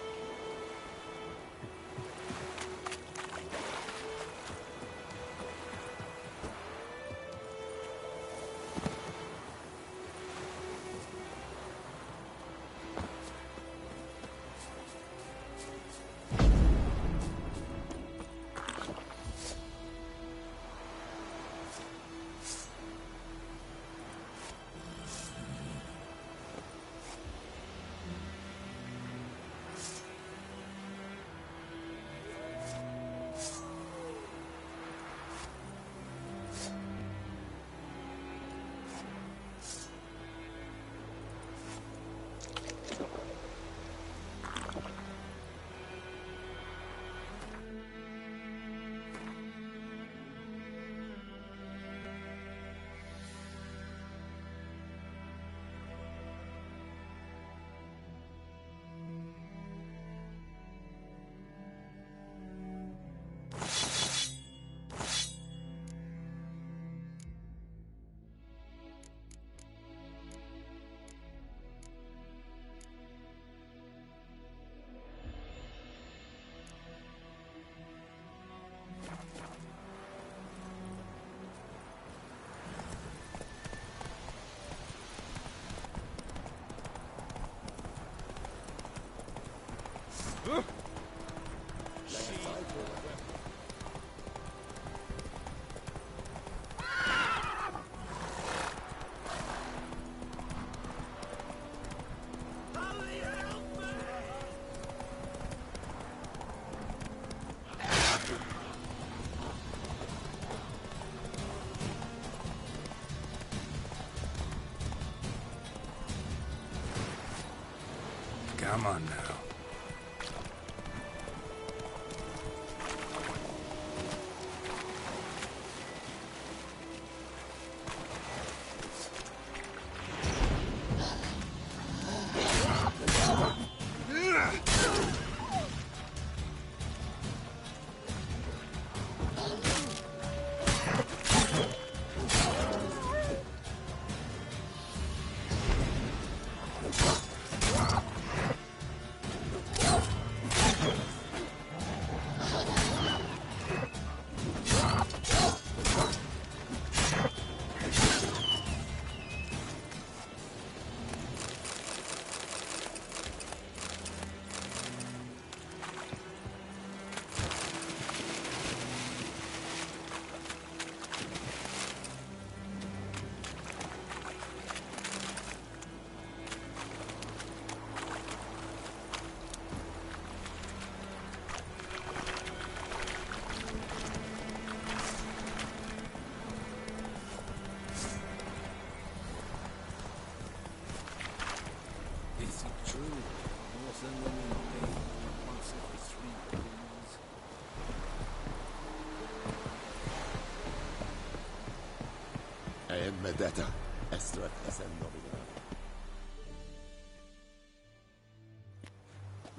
Come on now.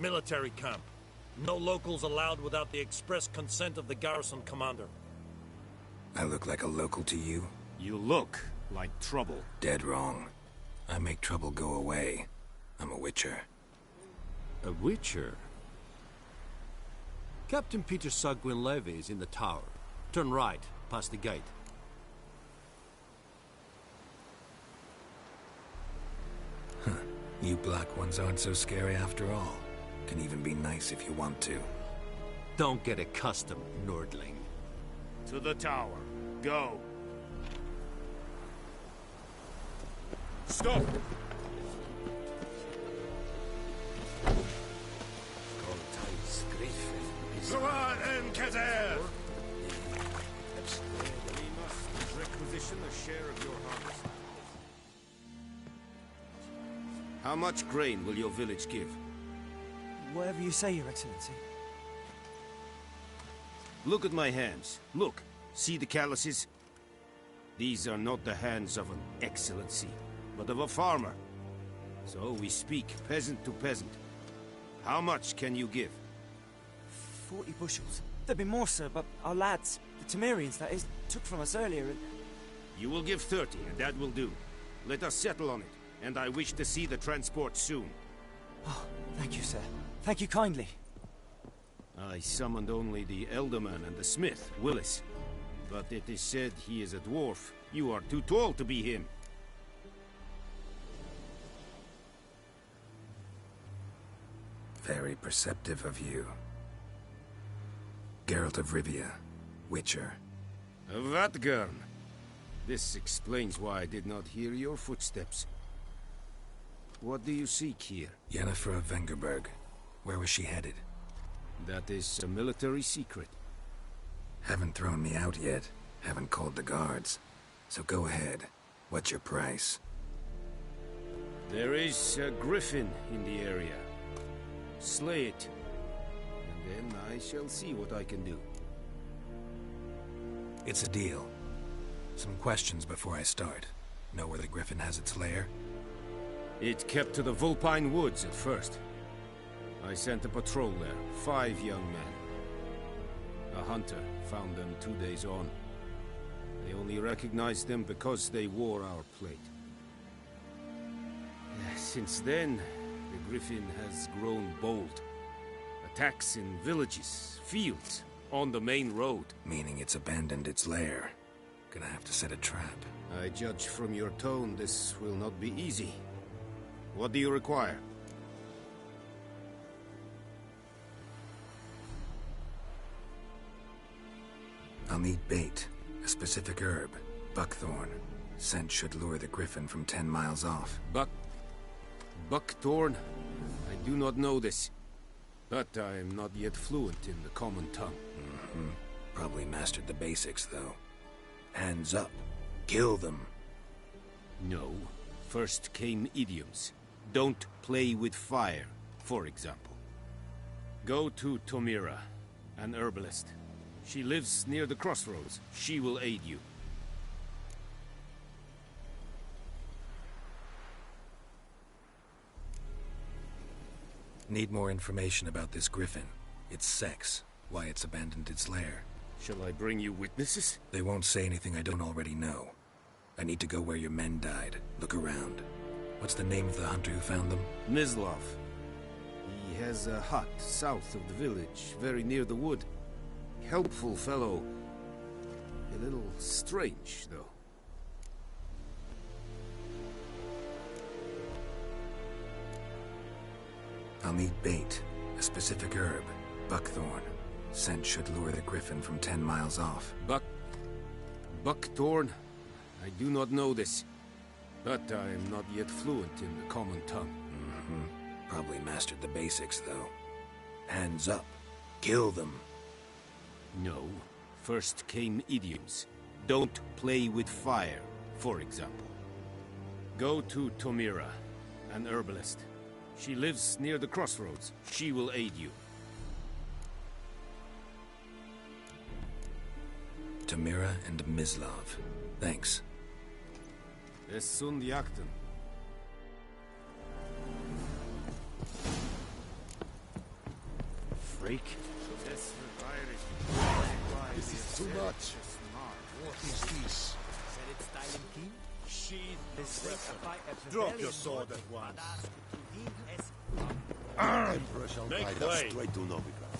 Military camp. No locals allowed without the express consent of the garrison commander. I look like a local to you? You look like trouble. Dead wrong. I make trouble go away. I'm a witcher. A witcher? Captain Peter Sagwin Levy is in the tower. Turn right, past the gate. Huh. You black ones aren't so scary after all. Can even be nice if you want to. Don't get accustomed, Nordling. To the tower. Go. Stop! Zora and Kazer! We must requisition a share of your harvest. How much grain will your village give? Whatever you say, Your Excellency. Look at my hands. Look. See the calluses? These are not the hands of an excellency, but of a farmer. So we speak peasant to peasant. How much can you give? 40 bushels. There'd be more, sir, but our lads, the Temerians, that is, took from us earlier and... You will give 30, and that will do. Let us settle on it, and I wish to see the transport soon. Oh, thank you, sir. Thank you kindly. I summoned only the Elderman and the smith, Willis. But it is said he is a dwarf. You are too tall to be him. Very perceptive of you. Geralt of Rivia, Witcher. Vatgern. This explains why I did not hear your footsteps. What do you seek here? Yennefer of Vengerberg. Where was she headed? That is a military secret. Haven't thrown me out yet. Haven't called the guards. So go ahead. What's your price? There is a griffin in the area. Slay it. And then I shall see what I can do. It's a deal. Some questions before I start. Know where the griffin has its lair? It kept to the Vulpine Woods at first. I sent a patrol there, 5 young men. A hunter found them 2 days on. They only recognized them because they wore our plate. Since then, the griffin has grown bold. Attacks in villages, fields, on the main road. Meaning it's abandoned its lair. Gonna have to set a trap. I judge from your tone this will not be easy. What do you require? I'll need bait. A specific herb. Buckthorn. Scent should lure the griffin from 10 miles off. Buckthorn? I do not know this. But I am not yet fluent in the common tongue. Probably mastered the basics, though. Hands up. Kill them. No. First came idioms. Don't play with fire, for example. Go to Tomira, an herbalist. She lives near the crossroads. She will aid you. Need more information about this griffin. Its sex. Why it's abandoned its lair. Shall I bring you witnesses? They won't say anything I don't already know. I need to go where your men died. Look around. What's the name of the hunter who found them? Mislav. He has a hut south of the village, very near the wood. Helpful fellow. A little strange, though. I'll need bait. A specific herb. Buckthorn. Scent should lure the griffin from 10 miles off. Buckthorn? I do not know this. But I am not yet fluent in the common tongue. Probably mastered the basics, though. Hands up. Kill them. No. First came idioms. Don't play with fire, for example. Go to Tomira, an herbalist. She lives near the crossroads. She will aid you. Tomira and Mislav. Thanks. Es sunt jakten. Freak. This is too much. What is this? Drop your sword at once. Emperor shall guide us straight to Novigrad.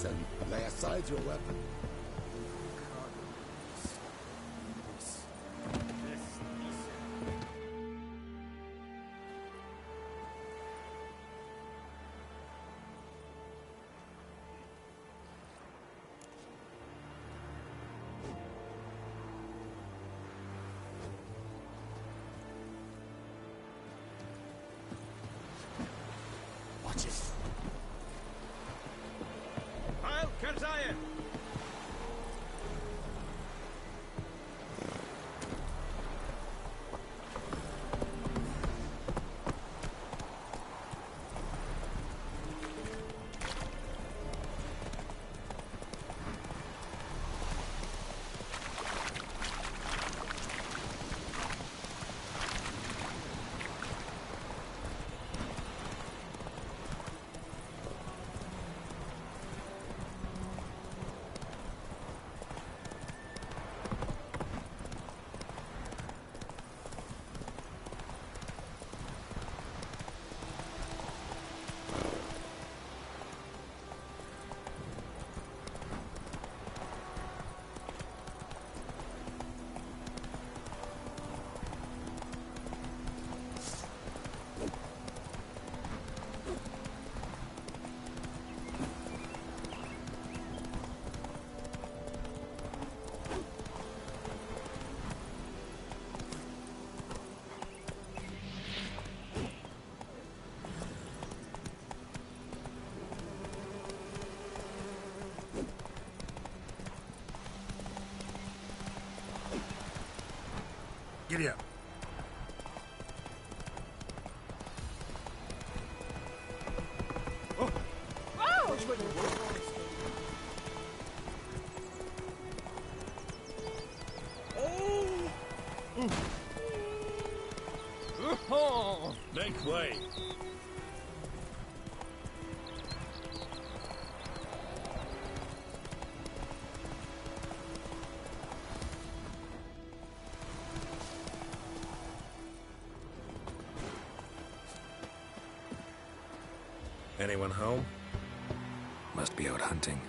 And lay aside your weapon. Kerzaya! Giddy up. Oh, make way. Anyone home? Must be out hunting.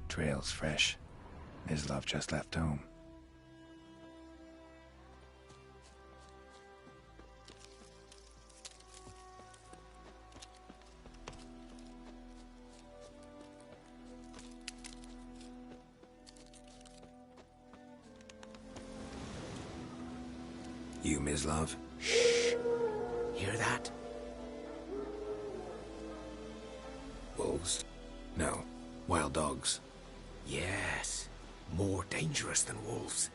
Trail's fresh. Mislav just left home. You, Mislav? Shh! Hear that? Wolves? No. Wild dogs. Yes. More dangerous than wolves.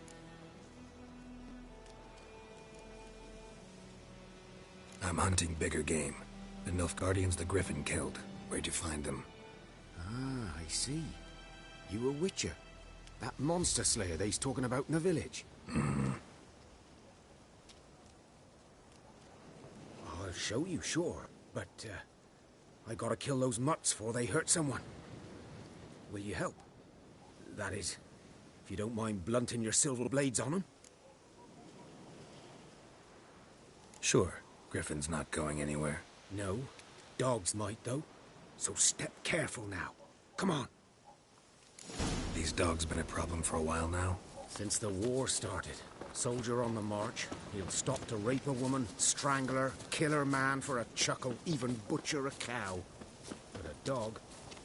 I'm hunting bigger game. The Nilfgaardians the Griffin killed. Where'd you find them? Ah, I see. You a witcher. That monster slayer they's talking about in the village. I'll show you, sure. But, I gotta kill those mutts before they hurt someone. Will you help? That is, if you don't mind blunting your silver blades on them. Sure. Griffin's not going anywhere. No. Dogs might, though. So step careful now. Come on. These dogs been a problem for a while now? Since the war started. Soldier on the march. He'll stop to rape a woman, strangle her, kill her man for a chuckle, even butcher a cow. But a dog,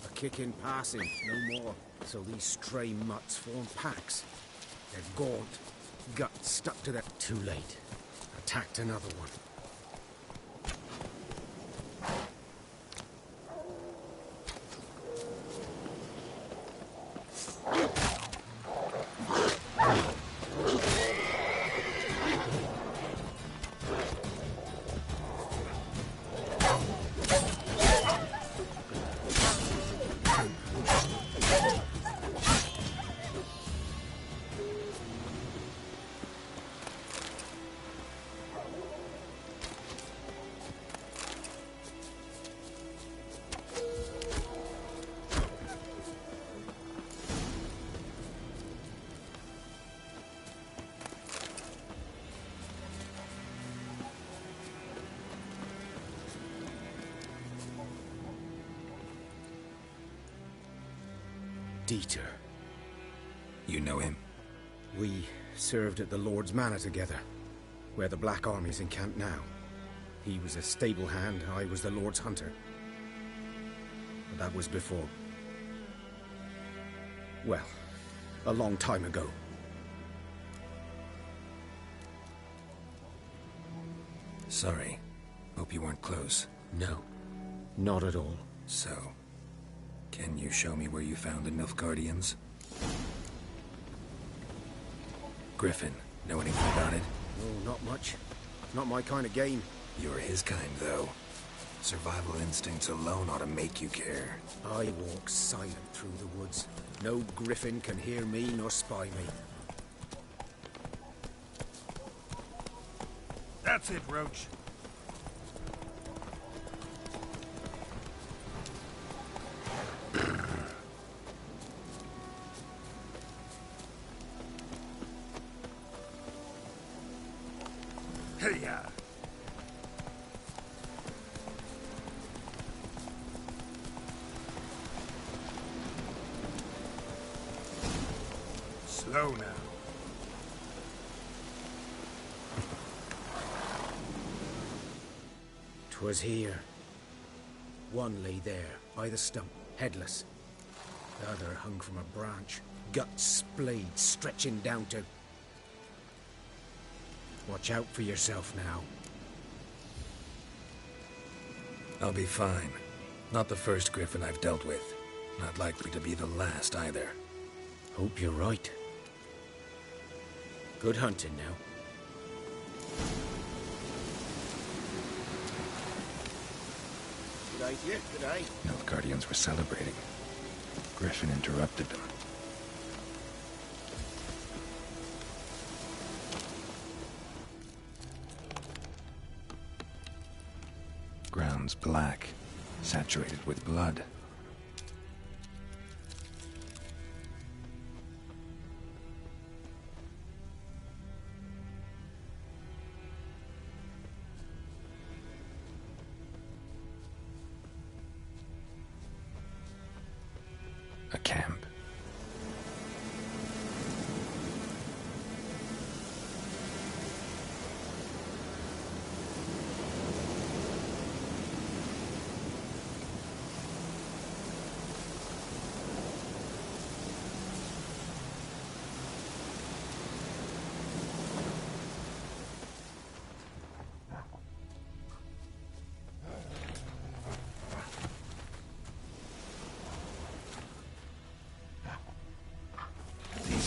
a kick in passing, no more. So these stray mutts form packs. They're gaunt, guts stuck to their... Too late. Attacked another one. Dieter. You know him? We served at the Lord's Manor together, where the Black Army's encamped now. He was a stable hand, I was the Lord's hunter. But that was before... well, a long time ago. Sorry. Hope you weren't close. No, not at all. So, can you show me where you found the Nilfgaardians? Griffin, know anything about it? Oh, not much. Not my kind of game. You're his kind, though. Survival instincts alone ought to make you care. I walk silent through the woods. No griffin can hear me nor spy me. That's it, Roach. Hey-ya! Slow now. 'Twas here. One lay there, by the stump, headless. The other hung from a branch, guts splayed, stretching down to... Watch out for yourself now. I'll be fine. Not the first griffin I've dealt with. Not likely to be the last, either. Hope you're right. Good hunting now. Good idea, good eye. Nilfgaardians were celebrating. Griffin interrupted them. Ground's black, saturated with blood. A camp.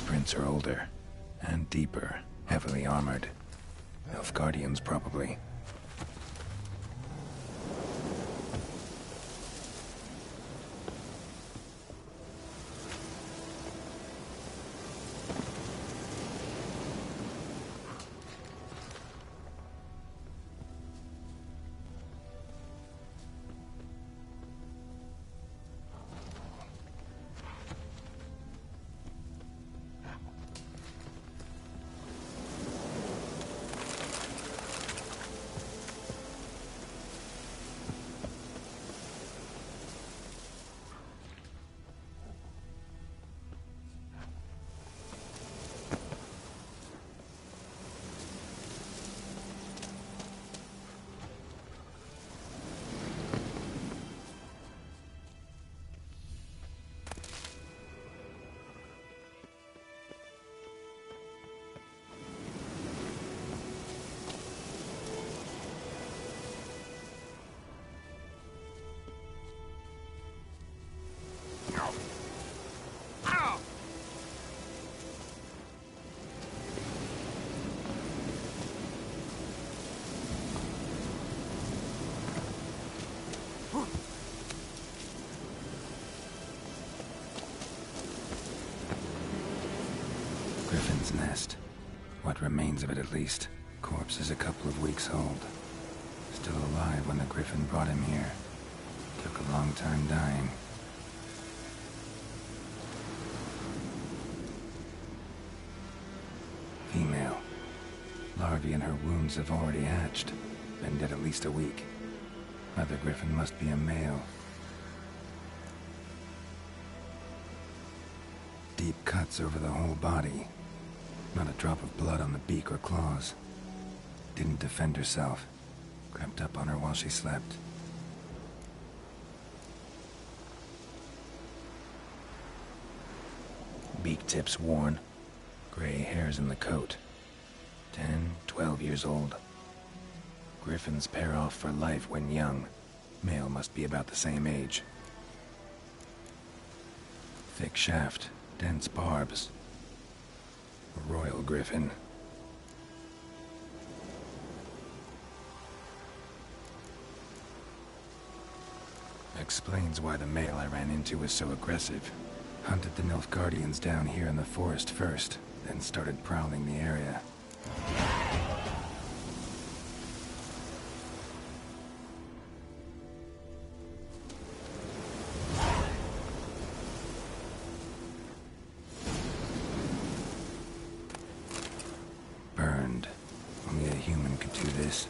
Prints are older and deeper, heavily armored. Nilfgaardians, probably. Griffin's nest. What remains of it, at least. Corpse is a couple of weeks old. Still alive when the Griffin brought him here. Took a long time dying. Female. Larvae in her wounds have already hatched. Been dead at least a week. Other Griffin must be a male. deep cuts over the whole body. Not a drop of blood on the beak or claws. Didn't defend herself. Crept up on her while she slept. Beak tips worn. Gray hairs in the coat. 10, 12 years old. Griffins pair off for life when young. Male must be about the same age. Thick shaft, dense barbs. A royal griffin. Explains why the male I ran into was so aggressive. Hunted the Nilfgaardians down here in the forest first, then started prowling the area. Burned. Only a human could do this.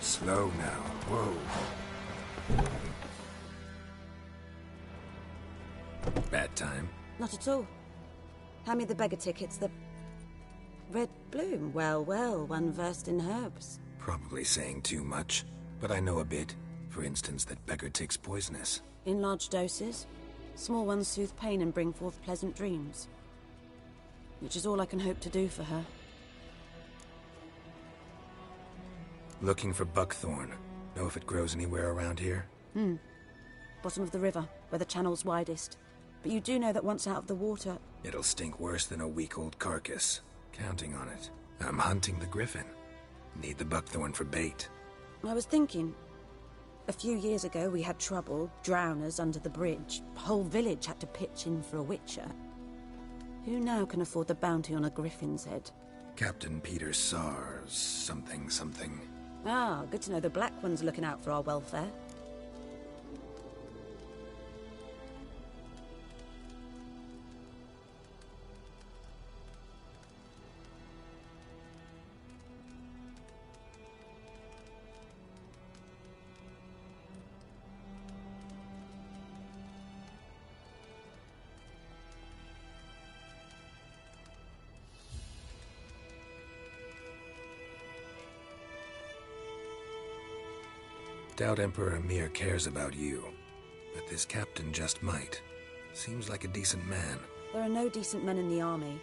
Slow now. Whoa. Bad time? Not at all. Hand me the beggar tickets, the... Red bloom. Well, well, one versed in herbs. Probably saying too much, but I know a bit. For instance, that beggar tick's poisonous. In large doses. Small ones soothe pain and bring forth pleasant dreams. Which is all I can hope to do for her. Looking for buckthorn. Know if it grows anywhere around here? Bottom of the river, where the channel's widest. But you do know that once out of the water... It'll stink worse than a week-old carcass. Counting on it. I'm hunting the griffin. Need the buckthorn for bait. I was thinking... A few years ago we had trouble, drowners under the bridge. The whole village had to pitch in for a witcher. Who now can afford the bounty on a griffin's head? Captain Peter Sars, something. Ah, good to know the Black One's looking out for our welfare. Doubt Emperor Emir cares about you, but this captain just might. Seems like a decent man. There are no decent men in the army.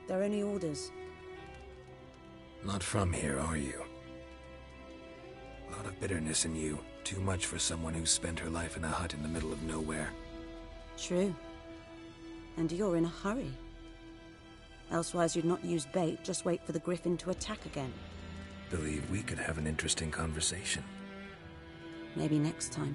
They're only orders. Not from here, are you? A lot of bitterness in you. Too much for someone who spent her life in a hut in the middle of nowhere. True. And you're in a hurry. Elsewise you'd not use bait, just wait for the griffin to attack again. Believe we could have an interesting conversation. Maybe next time.